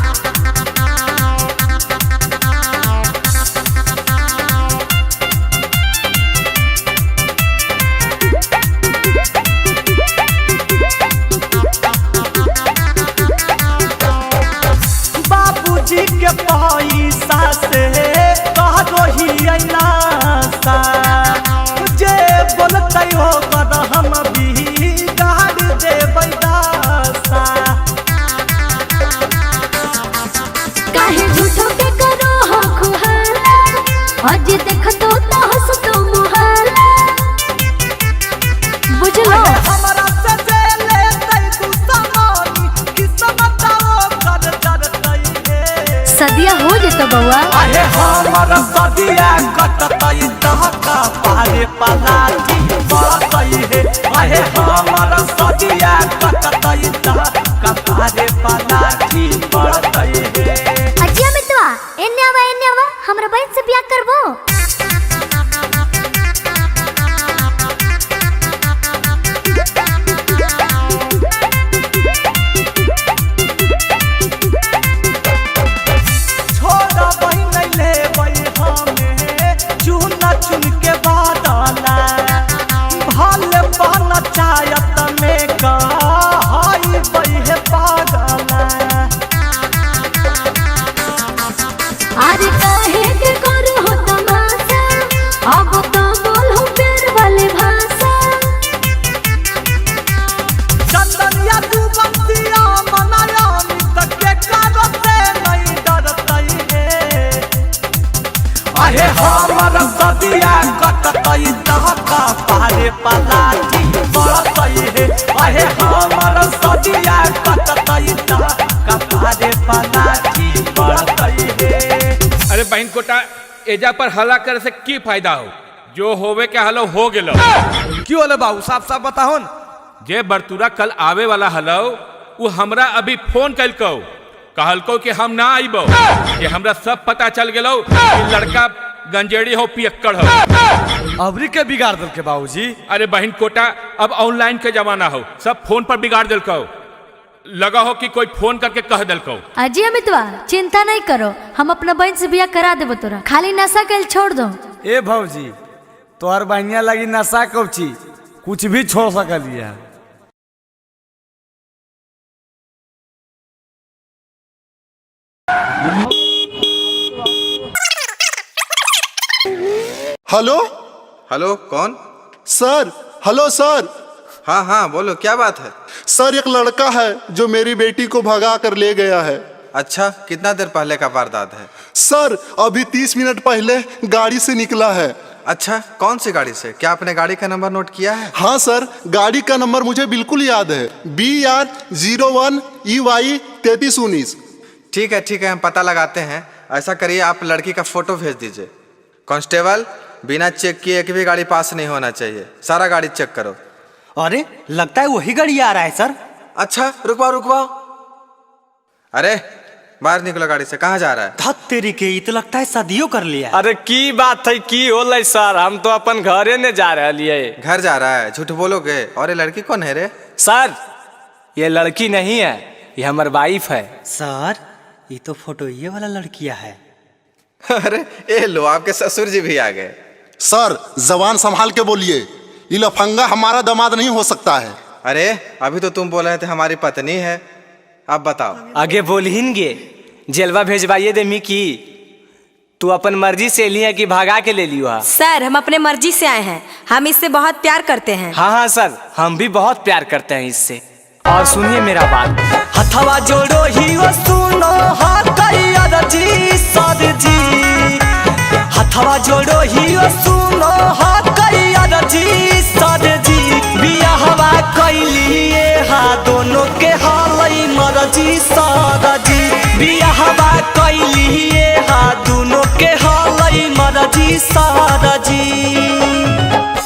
बाबूजी के पैसा से कह दो ही अनासा, जे बोलते हो कर हम भी गाड़ दे बैदासा। काहे झूठो के करो हो खुहाला, अजी देख तो हंस तो मुहाला। बुझलो हमरा से जे लेते तू सामानी, किस्मत वो कर डरतई है। सदिया हो जेतो बउआ। अरे हमर सदिया कटतई दहका पारे पलाटी बरतई है। अरे हमर सदिया कटतई दहका पारे पलाटी बरतई है। अजी अमितवा एने आवा, हमरा बहन से बियाह करबो। छोड़ा बहिन ले बई हमें चुन चुन के बादला, भले बन चायत में का हाई बई है पागला। हमर सदिया कटतई तहका पारे पलाठी पड़तई हे अहे हमर सदिया कटतई तहका पारे पलाठी पड़तई हे। अरे बहन कोटा एजा पर हल्ला करे से की फायदा हो? जो होवे के हलो हो गेलो। क्यों होले बाबू साफ साफ बताओ न। जे बरतुरा कल आवे वाला हलो वो हमरा अभी फोन कलको कहलको कि हम ना आइबो कि हमरा सब पता चल गेलो कि लड़का गंजेड़ी हो पियक्कड़ हो। अबरी के बिगाड़ दल के बाबूजी। अरे बहन कोटा अब ऑनलाइन के जमाना हो, सब फोन पर बिगाड़ दिलको। लगा हो कि कोई फोन करके कह दिलको। अजी अमितवा चिंता नहीं करो, हम अपना बहन से बियाह करा देबो तोरा, खाली नशा के छोड़ दो। ए भौजी तोहर बहनिया लगी नशा कौची कुछ भी छोड़ सकलिए। हेलो हेलो कौन? सर। हेलो सर। हाँ हाँ बोलो क्या बात है? सर एक लड़का है जो मेरी बेटी को भगा कर ले गया है। अच्छा कितना देर पहले का वारदात है? सर अभी 30 मिनट पहले गाड़ी से निकला है। अच्छा कौन सी गाड़ी से? क्या आपने गाड़ी का नंबर नोट किया है? हाँ सर गाड़ी का नंबर मुझे बिल्कुल याद है, BR01 EY 3319। ठीक है हम पता लगाते हैं। ऐसा करिए आप लड़की का फोटो भेज दीजिए। कांस्टेबल बिना चेक किए एक भी गाड़ी पास नहीं होना चाहिए, सारा गाड़ी चेक करो। अरे लगता है वही गाड़ी आ रहा है सर। अच्छा रुकवाओ। अरे बाहर निकलो गाड़ी से, कहाँ जा रहा है? धत तेरी के, तो लगता है शादियों कर लिया। अरे की बात है की होलै सर, हम तो अपन घरे ने जा रहे हैं। घर जा रहा है? झूठ बोलोगे। और ये लड़की कौन है रे? सर ये लड़की नहीं है, ये हमारी वाइफ है। सर ये तो फोटो ये वाला लड़किया है। अरे ये लो आपके ससुर जी भी आ गए। सर जबान संभाल के बोलिए, ये लफंगा हमारा दामाद नहीं हो सकता है। अरे अभी तो तुम बोल रहे थे हमारी पत्नी है, अब बताओ। आगे बोलहिनगे जेलवा भेजवाइए दे मिकी, तू अपन मर्जी से लिया कि भागा के ले लियो? सर हम अपने मर्जी से आए हैं, हम इससे बहुत प्यार करते हैं। हाँ सर हम भी बहुत प्यार करते हैं इससे। और सुनिए मेरा बात, हथवा जोड़ो ही वो सुनो हाँ कई अरजी सर जी। हथवा जोड़ो ही वो सुनो हाँ कई अरजी सर जी। बियाहवा कैलिए हाँ दोनों के हालई मरजी सर जी। बियाहवा कैलिए हाँ दोनों के हालई मरजी सर जी।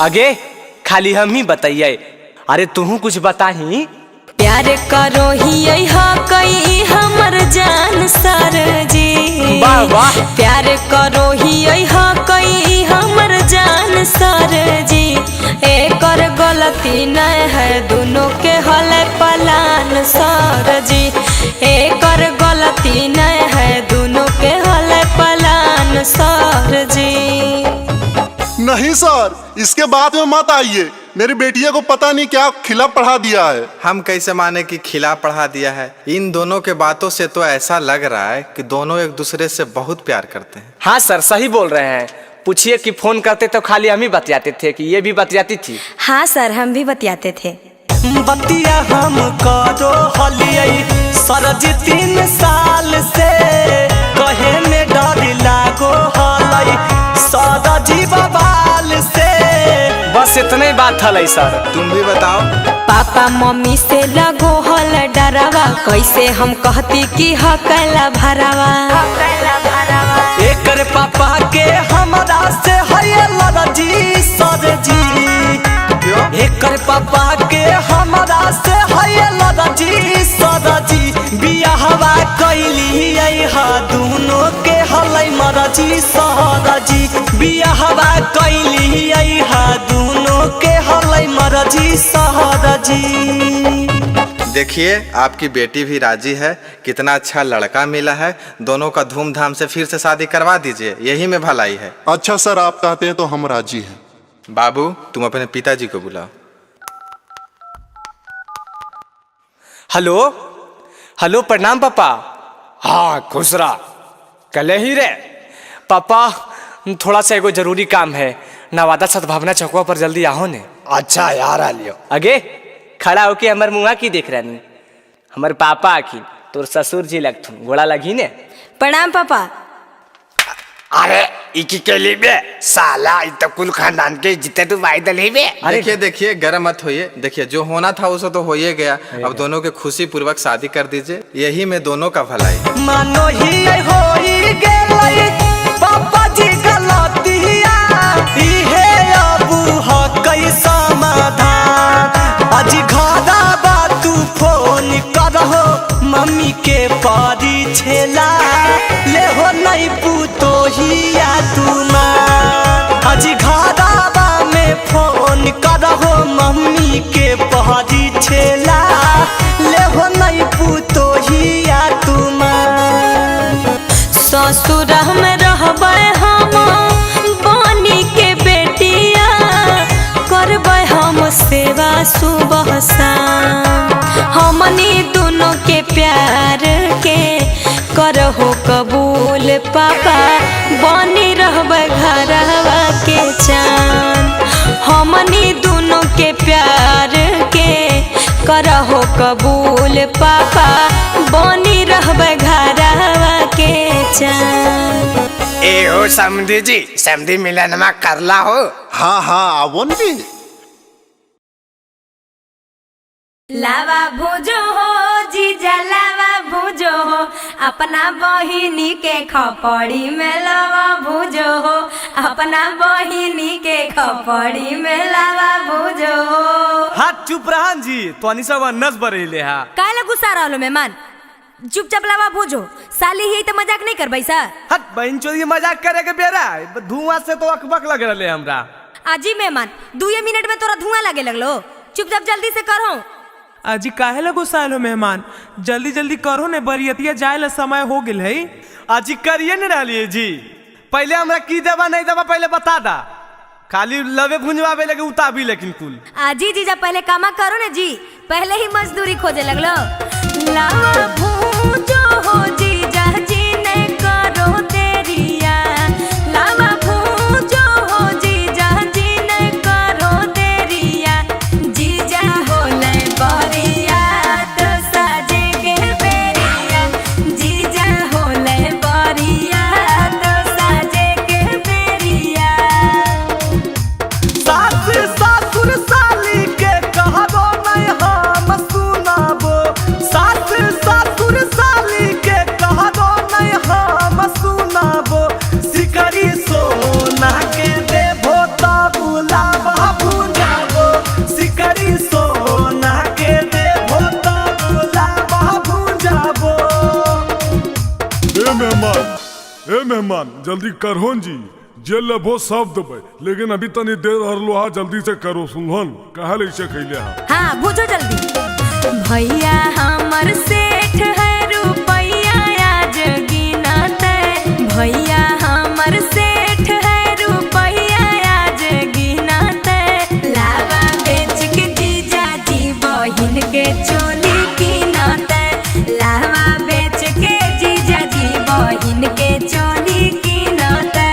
आगे खाली हम ही बताइए, अरे तू कुछ बताही। प्यार करो ही कई हमर जान सर जी। वाह वाह। प्यार करो ही कई हमर जान सर जी। एकर गलती न है दोनों के हल पलान सर जी। एकर गलती न है दोनों के हल पलान सर जी। नहीं सर इसके बाद में मत आइए, मेरी बेटिया को पता नहीं क्या खिला पढ़ा दिया है। हम कैसे माने कि खिला पढ़ा दिया है? इन दोनों के बातों से तो ऐसा लग रहा है कि दोनों एक दूसरे से बहुत प्यार करते हैं। हाँ सर सही बोल रहे हैं। पूछिए कि फोन करते तो खाली हम ही बतियाते थे कि ये भी बतियाती थी? हाँ सर हम भी बतियाते थे। बतिया हम करो हलियई सरजी 3 साल से, कहे में डर लागो हलई सरजी बवाल से। बस इतने बात हलै सर। तुम भी बताओ। पापा मम्मी से लगो हल डरावा, कैसे हम कहती कि हकला भरावा। एकर पापा के हमरा से है लड़जी सर जी। एकर पापा के हमरा से है लड़जी सर जी। बियाहवा कैली हा दोनों के हलै मरजी सर जी। बियाहवा कैली हा दोनों के हलै मरजी सर जी। देखिए आपकी बेटी भी राजी है, कितना अच्छा लड़का मिला है। दोनों का धूमधाम से फिर से शादी करवा दीजिए, यही में भलाई है। अच्छा सर आप कहते हैं तो हम राजी हैं। बाबू तुम अपने पिताजी को बुलाओ। हेलो हेलो प्रणाम पापा। हाँ खुश रहा। कल ही रे पापा थोड़ा सा एगो जरूरी काम है, नवादा सद्भावना चौकवा पर जल्दी आओ ने। अच्छा यार आ लियो। आगे खड़ा होके हमार मुँह की देख रही? हमारे पापा आखिन तोर ससुर जी लगथुन, गोड़ा लगी ने। प्रणाम पापा। अरे इकी के लिए बे साला इत कुल खानदान के जितने तू भाई दले बे। देखिए देखिए गर्म मत होइए, देखिए जो होना था उसे तो हो ही गया। अब दोनों के खुशी पूर्वक शादी कर दीजिए, यही में दोनों का भलाई। मानो ही होई गेलै पापा जी गलतिया, इहे अब ह कई समाधान। आज घरा बा तू फोन करहो मम्मी के पारी छेला, ले हो नहीं पूतो हिया तू माँ। आज घरा बा में फोन करहो मम्मी के पारी छेला, ले हो नहीं पूतो हिया तू माँ। ससुर में रहबै हम बनी के बेटिया, करबै हम सेवा सुबह शाम। हमनी दोनों के प्यार के करहो कबूल पापा, बनी रहबै घरवा के चान। हमनी दोनों के प्यार के करहो कबूल पापा, बनी रहबै घरवा के चान। ए हो समधी जी, समधी मिलन में करला हो। हाँ हाँ आवो न जी। लावा भूजो हो जीजा लावा भूजो हो, अपना बहिनी के खपड़ी में लावा भूजो हो, अपना बहिनी के खपड़ी में लावा भूजो हो। हाथ चुप रहन जी, तो अनिसा नस बरेले हा। काहे गुस्सा रहलो मेहमान, चुपचाप लावा भूजो। साली ही तो मजाक नहीं कर बैसा। हट बहन चोरी मजाक करे के बेरा, धुआं से तो अकबक लग रहे हमरा। आजी मेहमान 2 मिनट में तोरा धुआं लगे लगलो, चुपचाप जल्दी से करो। अजी काहे लगो सालो मेहमान, जल्दी जल्दी करो ने, बरियतिया जाए ला समय हो गेल है। अजी करिए न रहिए जी, पहले हमरा की देवा नहीं देवा पहले बता दा। खाली लवे भुंजवावे लगे उताबी लेकिन कुल। आजी जीजा पहले कामा करो ना जी, पहले ही मजदूरी खोजे लगलो। लावा भूजो हो जीजा जी ने करो देरिया, लावा भूजो हो जीजा जी ने करो देरिया। जीजा होले बरिया तो साजे के बेरिया, जीजा होले बरिया तो साजे के बेरिया। सास ससुर साली के कहबो नहीं हम सुनाबो, सास ससुर साली के कहबो नहीं हम सुनाबो। सिकरी सोना के देबो त बुलावा भुंजाबो, सिकरी सोना के देबो त बुलावा भुंजाबो। ए मेहमान जल्दी करहोन जी, जे लेबो सब देबै, लेकिन अभी तनी देर हरलो हा, जल्दी से करो सुनहन कहा ले से खैले हा। हाँ भूजो जल्दी। भैया हमर सेठ है रुपैया आज गिनते, भैया हमर सेठ है रुपैया आज गिनते। लावा बेच के जीजा जी बहिन के चोली कीनते, लावा बेच के जीजा जी बहिन के चोली कीनते।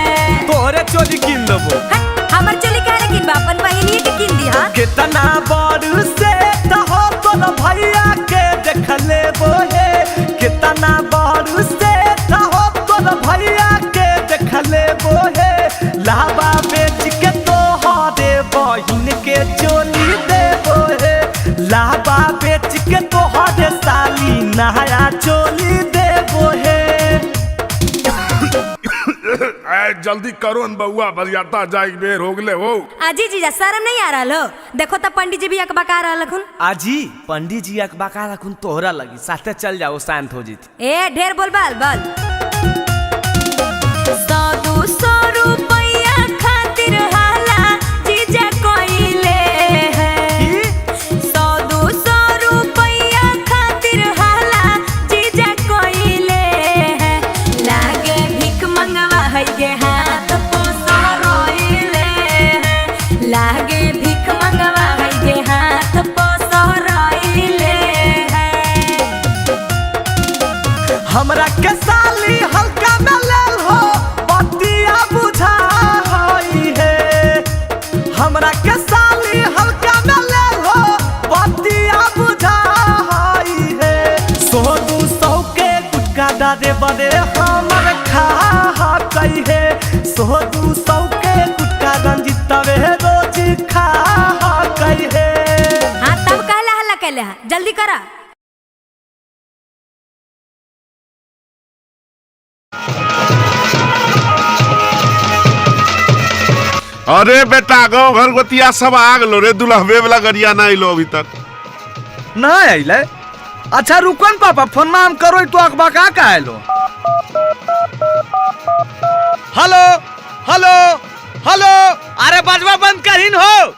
तोहरे चोली किन देबो। हमर चोली काहे किनबा, अपन बहिनी के किन दी। हां कितना बड़ से हो तोर भैया के देख लेबो हे, कितना बड़ से हो तोर भैया के देख लेबो हे। लावा बेच के तोहरे बहिन के चोली देबो हे, लावा बेच के तोहरे साली नया चोली देबो हे। जल्दी करो न बउआ, बरियाता जाए बेर हो गले हो। आजी जीजा शर्म नहीं आ रहा लो, देखो तो पंडित जी भी अकबका रहा लखुन। आजी पंडित जी अकबका रखुन तोहरा लगी, साथे चल जाओ शांत हो जीती। ए ढेर बोल बाल बल। 100-200 रुपया खातिर हाला जीजा कोइले है, 100-200 रुपया खातिर हाला जीजा कोइले है। लागे भीख मंगवा है गे हाथ पोसा रोइले है, लागे भीख मंगवा है गे हाथ पोसा रोइले है। हमरा के साली हल्का में लेल हो, बतिया बुझा होई है। हमरा के साली हल्का में लेल हो, बतिया बुझा होई है। 100-200 के गुटका डारे बड़े हमर खा कही है, 100 अरे बेटा गाँव घर गोतिया सब आ गलो रे, दुल्हबे वाला गरिया ना आइलो अभी तक। ना आइले? अच्छा रुकन पापा, फोन में हम करो तो अखबा का आइलो। हेलो हेलो हेलो, अरे बजवा बंद करीन हो।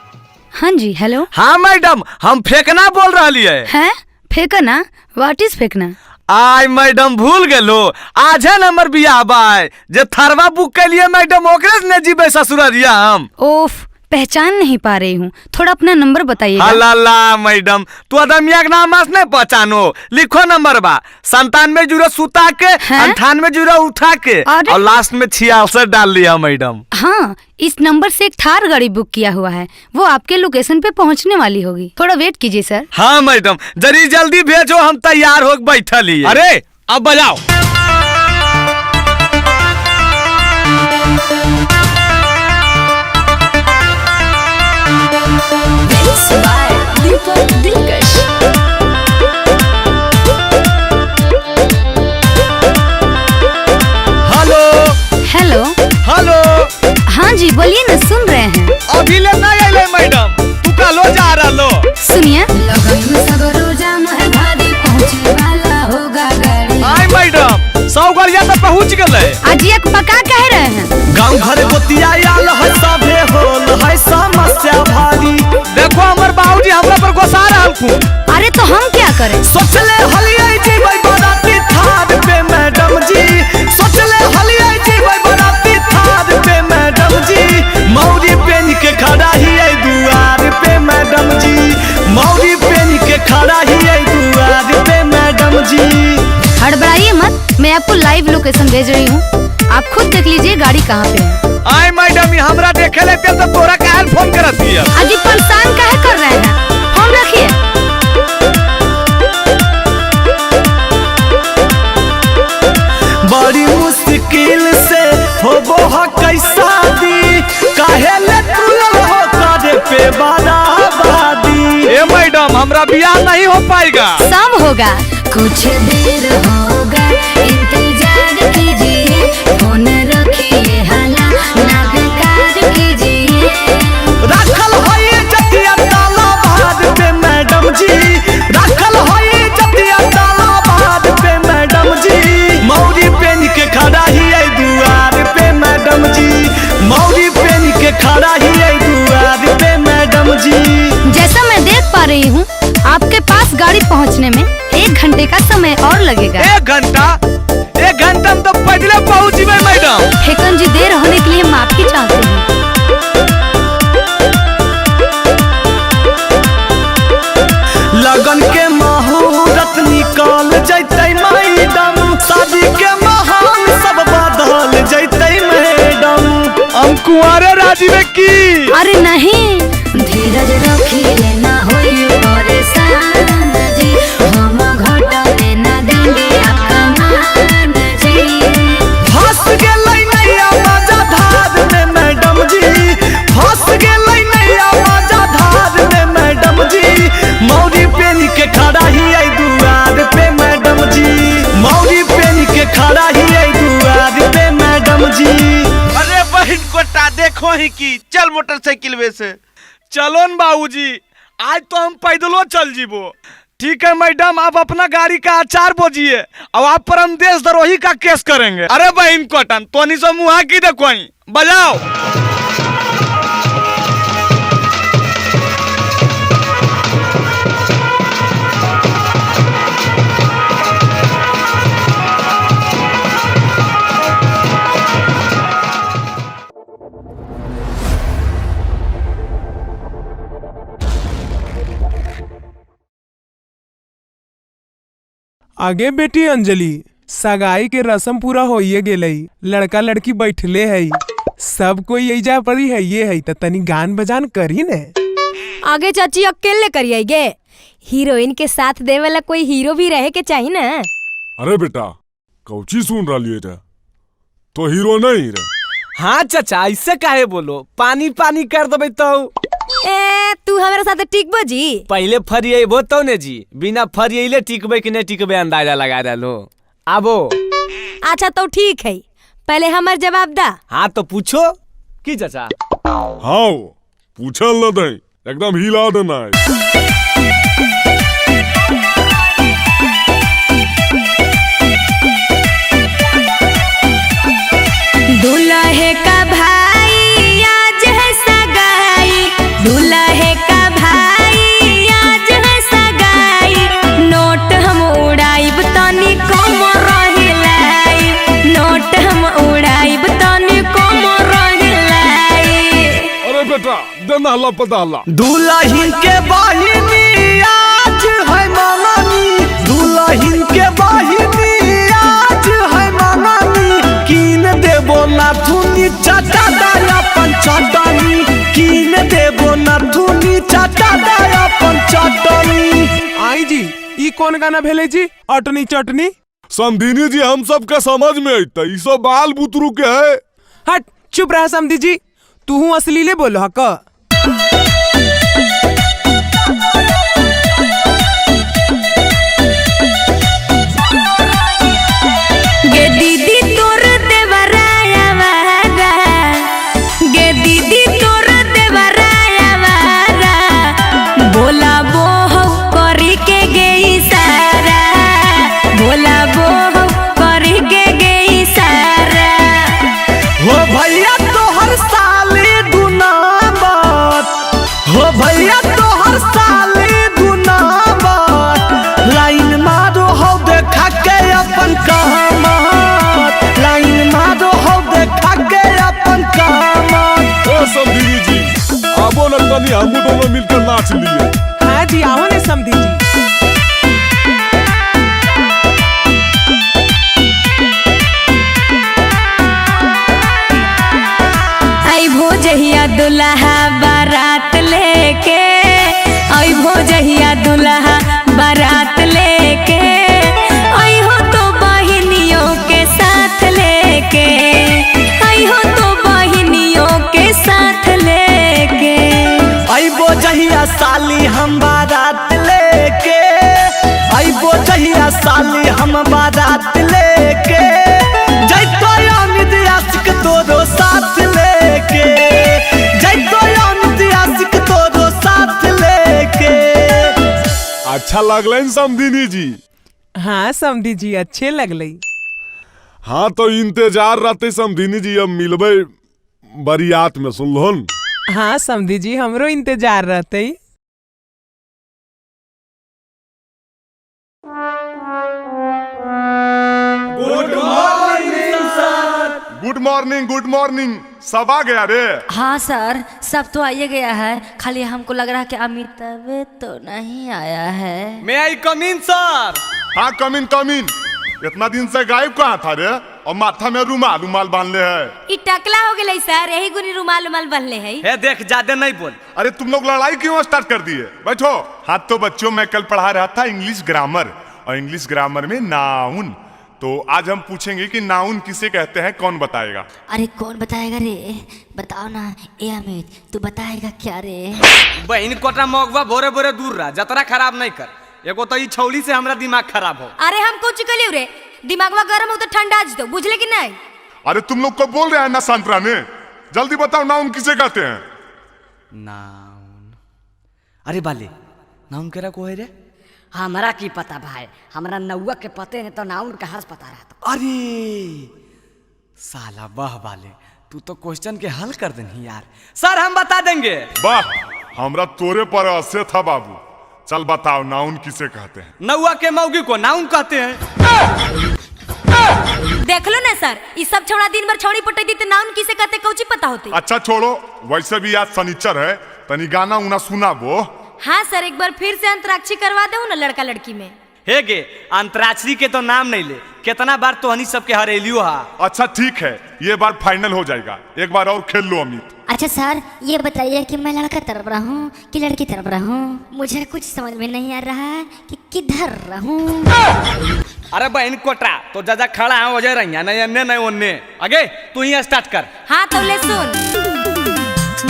हाँ जी हेलो। हाँ मैडम, हम फेंकना बोल रही है। फेंकना? व्हाट इज फेंकना? आई मैडम भूल गेलो, आज है नंबर बियाह बाय जे थरवा बुक के लिए मैडम ओकरे ने जीबे ससुररिया हम। ओफ, पहचान नहीं पा रही हूँ, थोड़ा अपना नंबर बताइए। अल्लाह मैडम, तू अदमिया के नाम नहीं पहचानो, लिखो नंबर बा 97 सुता के 98 उठा के और लास्ट में 66 डाल लिया मैडम। हाँ, इस नंबर से एक थार गाड़ी बुक किया हुआ है, वो आपके लोकेशन पे पहुँचने वाली होगी, थोड़ा वेट कीजिए सर। हाँ मैडम, जरी जल्दी भेजो, हम तैयार हो बैठल ही। अरे अब बजाओ। Hello hello hello. हाँ जी बोलिए ना, सुन रहे हैं। अभी ले नहीं आइले मैडम, तू का लो जा रहा लो। सुनिए। आई मैडम, 100 गाड़िया तो पहुँच गए। अजिया पका कह रहे हैं। गाँव घर गोतिया आल है, सभे होल है समस्या भारी। देखो हमर बाबूजी हमरा पर गुस्सा रहल खूब। अरे तो हम क्या करें? सोचले हलिया जी भाई बाराती थार पे मैडम जी, सोचले हलिया जी भाई बाराती थार पे मैडम जी, मौरी पेन के खड़ा ही है दुआर पे मैडम जी, मौरी पेन के खड़ा ही है दुआर पे मैडम जी। हड़बड़ाइए मत, मैं आपको लाइव लोकेशन भेज रही हूँ, आप खुद देख लीजिए गाड़ी कहाँ पे है। आई मैडम, ये हमरा देखे लेते तो तोरा काहे फोन करत दिया? अजी परेशान काहे कर रहे हैं, फोन रखिए। बड़ी मुश्किल से होबो ह कैसा दी, काहे ले तुलल हो करे पे बराबादी। ए मैडम, हमरा बियाह नहीं हो पाएगा। सब होगा, कुछ देर होगा, इंतजार कीजिए, फोन रखिए, हाला ना बेकार कीजिए। रखल होई जतिया ताला बाद पे मैडम जी, रखल होई जतिया ताला बाद पे मैडम जी, मौरी पेन के खड़ा ही है दुआर पे मैडम जी, मौरी पेन के खड़ा ही है दुआर पे मैडम जी। जैसा मैं देख पा रही हूँ, आपके पास गाड़ी पहुँचने में 1 घंटे का समय और लगेगा। 1 घंटा? 1 घंटा में तो पहले पहुँच गए मैडम। हेकन जी, देर होने के लिए माफी चाहती हूँ। लगन के मुहूर्त निकल जैते मैडम, शादी के माहौल सब बदल जैते मैडम, हम कुंवारे राजी में की। अरे नहीं, धीरज रखिए, ना होइए परेशान जी, हम घटने ना देंगे आपका मान जी। फंस गेलै नैया मजा धार में मैडम जी, फंस गेलै नैया मजा धार में मैडम जी, मौरी पेन के खड़ा ही है दुआर पे मैडम जी, मौरी पेन के खड़ा ही है दुआर पे मैडम जी। अरे बहन कोटा देखो ही की, चल मोटरसाइकिल वे से। चलो न बाबूजी, आज तो हम पैदलो चल जीबो। ठीक है मैडम, आप अपना गाड़ी का आचार बोझिए, अब आप पर हम देशद्रोही का केस करेंगे। अरे बहन कोटन, तोनी से मुहा की देखो, बजाओ। आगे बेटी अंजलि, सगाई के रस्म पूरा होइए गेलई, लड़का लड़की बैठले है, सब कोई एजा परी है, ये है त तनी गान बजान करी ने। आगे चाची अकेले करिए गे, हीरोइन के साथ दे वाला कोई हीरो भी रहे के चाहिए ना। अरे बेटा, कौची सुन रही है, तो हीरो नहीं रे। हाँ चाचा, ऐसे काहे बोलो, पानी पानी कर देबे तो। ए तू हमारे साथ टिकबो जी? पहले फरिएबो तो ने जी, बिना फरिएले टिकबे कि नहीं टिकबे अंदाजा लगा डालो। आबो। अच्छा तो ठीक है, पहले हमार जवाब दा। हाँ तो पूछो की चाचा। हाँ पूछल न दे, एकदम हिला देना है। दूल्हे का भाई आज है सगाई, दूल्हे का भाई आज है सगाई, नोट हम उड़ाइब तनी कम रहिलाई, नोट हम उड़ाइब तनी कम रहिलाई। अरे बेटा देना ला पता ला। दुल्हन के बहिनी आज है मांगनी, दुल्हन के बहिनी आज है मांगनी, कीन देबो ना थुनी चाटा दाया पंचटनी, कीन देबो ना थुनी चाटा दाया पंचटनी। आई जी ई कौन गाना भेले जी? अटनी चटनी समधिनी जी हम सब के समझ में अइता, ई सब बाल बुतरू के है। हट चुप रह समधी जी, तू असलीले बोल हक। गे दीदी तोर देवराया वारा, गे दीदी तोर देवराया वारा, बोला बोह करी के गई सारा, बोला बोह करी के गई सारा। हो भैया तोहर साले दुनामत, हो भैया तोहर साले दुनामत, लाइन मारो हो देखा के अपन कहमत, लाइन मारो हो देखा के अपन कहमत। ओ समधिनी जी आबो न तनी हम दोनों मिलकर नाच लिए। हाँ जी आओ ने समधी जी। आई भोजहिया दुल्हा बारात लेके, आई भोजहिया दुल्हा बारात लेके, आई हो तो बहिनियों के साथ लेके, आई हो तो बहिनियों के साथ लेके। अइबो जहिया साली हम बारात लेके, अइबो जहिया साली हम बारात लेके, जइतो अमित आशिक तोरो साथ लेके, जइतो अमित आशिक तोरो साथ लेके। अच्छा लगलन समधिनी जी? हाँ समधी जी अच्छे लगलई। हाँ तो इंतजार रहते समधिनी जी, अब मिलबे बरियात में, सुनलोन। हाँ समधी जी हमरो इंतजार रहते। Good morning sir. Good morning, good morning. सब आ गया रे? हाँ सर सब तो आइए गया है, खाली हमको लग रहा है कि अमिताभ तो नहीं आया है। मैं आई कम इन सर। हाँ कम इन। इतना दिन से गायब कहाँ था रे? और माथा में रुमाल बांध ले है। ई टकला हो गई सर, यही गुनी रुमाल बनले है। हे देख ज्यादा नहीं बोल। अरे तुम लोग लड़ाई क्यों स्टार्ट कर दिए? बैठो। हाँ तो बच्चों मैं कल पढ़ा रहा था इंग्लिश ग्रामर, और इंग्लिश ग्रामर में नाउन। तो आज हम पूछेंगे कि नाउन किसे कहते हैं, कौन बताएगा? अरे कौन बताएगा रे? बताओ ना। ए अमित तू बताएगा क्या रे? बहन कोटा मौगवा भोरे भोरे दूर रहा, जतरा खराब नहीं कर। एगो तो ई छौली से हमरा दिमाग खराब हो। अरे हम कुछ कलियो रे, दिमागवा गरम हो तो ठंडा आज दो, बुझले कि नहीं? अरे तुम लोग को बोल रहे हैं ना शांत रहने। जल्दी बताओ नाउन किसे कहते हैं? नाउन। अरे बाले नाउन केरा को है रे? हमरा की पता भाई, हमरा नौवा के पते ने तो नाउन का हर्ष पता रहता। अरे साला वाह बाले, तू तो क्वेश्चन के हल कर देनी यार। सर हम बता देंगे। वाह हमरा तोरे पर असर था बाबू। चल बताओ नाउन किसे कहते हैं? नौवा के मौगी को नाउन कहते हैं। देख लो ना सर, ये सब छौड़ा दिन भर छौड़ी पटाई दी तो नाउन किसे कहते कौची पता होती। अच्छा छोड़ो, वैसे भी आज शनिचर है, तनी गाना उना सुना वो। हाँ सर एक बार फिर से अंतराक्षरी करवा दो ना लड़का लड़की में। हे गे अंतराक्षरी के तो नाम नहीं ले, कितना बार तो हनी सबके हरेलियो हा। अच्छा ठीक है, ये बार फाइनल हो जाएगा, एक बार और खेल लो अमित। अच्छा सर ये बताइए कि मैं लड़का तरफ रहा हूँ कि लड़की तरफ रहा हूँ? मुझे कुछ समझ में नहीं आ रहा है कि किधर रहूँ। अरे बहन कोटा तो ज्यादा खड़ा है वजह रही नहीं अन्य नहीं ओन्ने। आगे तू ही स्टार्ट कर। हाँ तो ले सुन।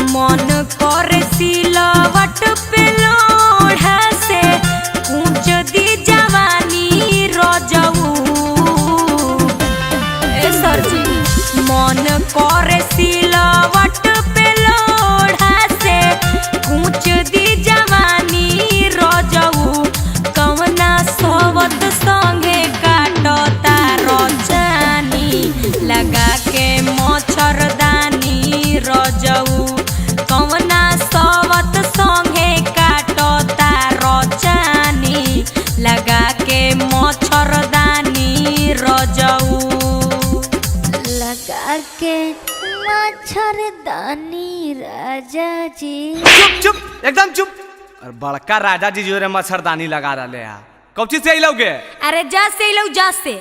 मन कर सिलवट पे लोढ़ा से ऊंच दी जवानी रजऊ। ए सर जी मन कर सिलवट पे लोढ़ा लगा के मच्छरदानी राजा जी। चुप चुप एकदम चुप। और बड़का राजा जी जो रे मच्छरदानी लगा रहे हैं कब चीज से ही लोगे? अरे जा से लो जा से।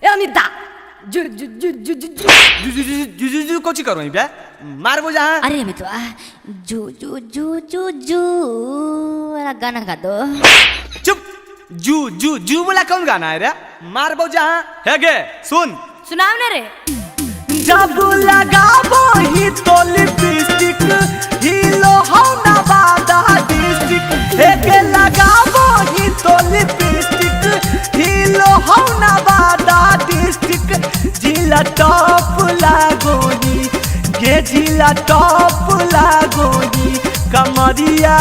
ए अमिता जु जु जु जु जु जु जु कोची करो बे मार बो जहां। अरे मैं तो जू जू जू जू जू वाला गाना गा दो। चुप जू जू जू वाला कौन गाना है रे? मार बो जहां है गे सुन सुनाओ ना रे। जब लगाबो ही तो लिपस्टिक हीलो हो नवादा डिस्ट्रिक्ट हेगे लगाबो ही तो लिपस्टिक हीलो हो नवादा डिस्ट्रिक्ट जिला टॉप लागोनी गे जिला टॉप लागोनी कमरिया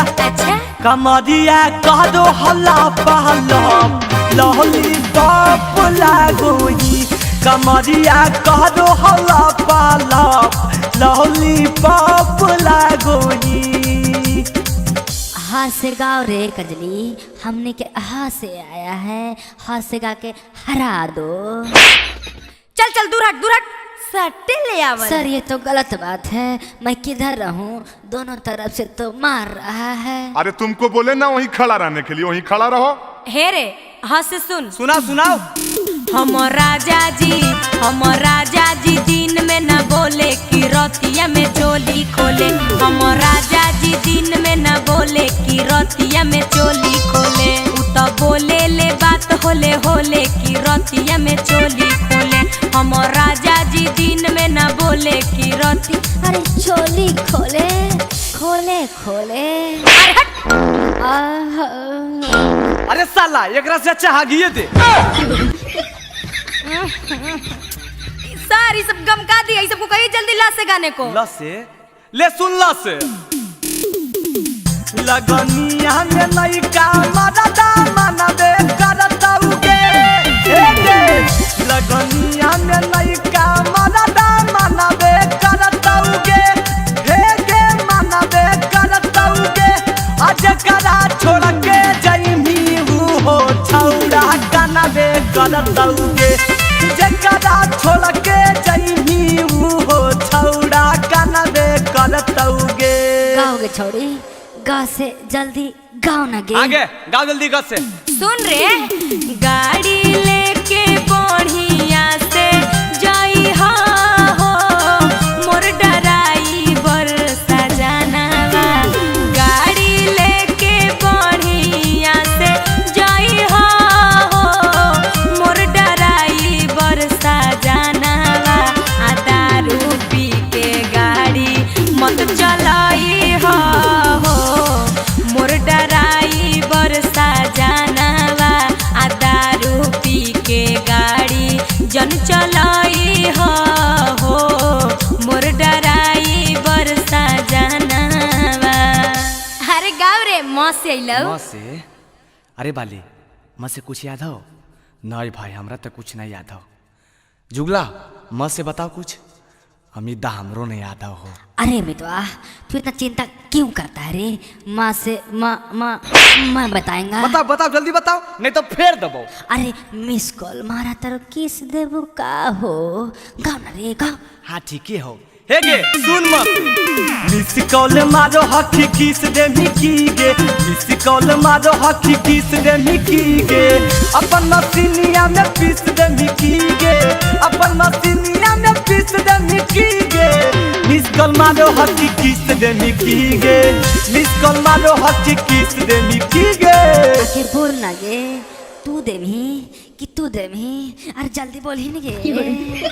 कमरिया कह दो हल्ला पहला लॉलीपॉप लागोनी कमरिया कह दो हल्ला पाला लॉलीपॉप लागोनी। हाथ से गाओ रे कजली हमने के हाथ से आया है हाथ से गा के हरा दो। चल चल दूर हट दूर हट सट्टे ले आवा। सर ये तो गलत बात है मैं किधर रहूं दोनों तरफ से तो मार रहा है। अरे तुमको बोले ना वहीं खड़ा रहने के लिए वहीं खड़ा रहो। हे रे हाँ से सुन सुनाओ सुनाओ। हम राजा जी दिन में न बोले कि रतिया में चोली खोले। हम राजा जी दिन में न बोले कि रतिया में चोली खोले। उ तो बोले ले बात होले होले कि रतिया में चोली खोले। हम राजा जी दिन में न बोले कि रति अरे चोली खोले खोले खोले। अरे साला एकरा से अच्छा हागिए दे। सारी सब गम का दिया सबको कही जल्दी ला से गाने को। ला से ले सुन ला से लगनिया में लइका मरदा मनबे करता उगे लगनिया में लइका मरदा मनबे करता उगे हे गे मनबे करता उगे आज करा छोड़ के जइमी हो छौड़ा कनबे करता उगे जकरा छोड़ के जइमी हो छौड़ा कनबे करता उगे। गाओगे छोड़ी गा से जल्दी गाओ ना गे आगे गाओ जल्दी गा से। सुन रे गाड़ी लेके बढ़िया से जाई हो मोर ड्राइवर सजनावा। गाड़ी लेके बढ़िया से जाई हो मोर ड्राइवर सजनावा। आ दारू पी के गाड़ी मत चलाई हो मोर ड्राइवर सजनावा। आ दारू पी के गाड़ी जन चलाई हो मोर ड्राइवर सजनावा। अरे गाँव रे माँ से अइलो। माँ से अरे बाली माँ से कुछ याद हो? नहीं भाई हमरा तो कुछ नहीं याद हो। जुगला माँ से बताओ कुछ अमिता हमरो नहीं याद हो। अरे मितवा तू इतना चिंता क्यों करता है रे माँ से माँ बताएंगा। बताओ बताओ जल्दी बताओ नहीं तो फेर दबो। अरे मिस कॉल मारा तर किस देबू का हो गाओ ना रे गाओ। हाँ ठीक है हो हे गे सुन मत मिस कॉल मारो हकी किस दे मिकी गे मिस कॉल मारो हकी किस दे मिकी गे अपन मसीनिया में पीस दे मिकी गे अपन मसीनिया में पीस दे मिकी गे मिस कॉल मारो हकी किस दे मिकी गे मिस कॉल मारो हकी किस दे मिकी गे। आखिर बोल ना गे तू देमी कि तू देमी अरे जल्दी बोल ही नहीं गे।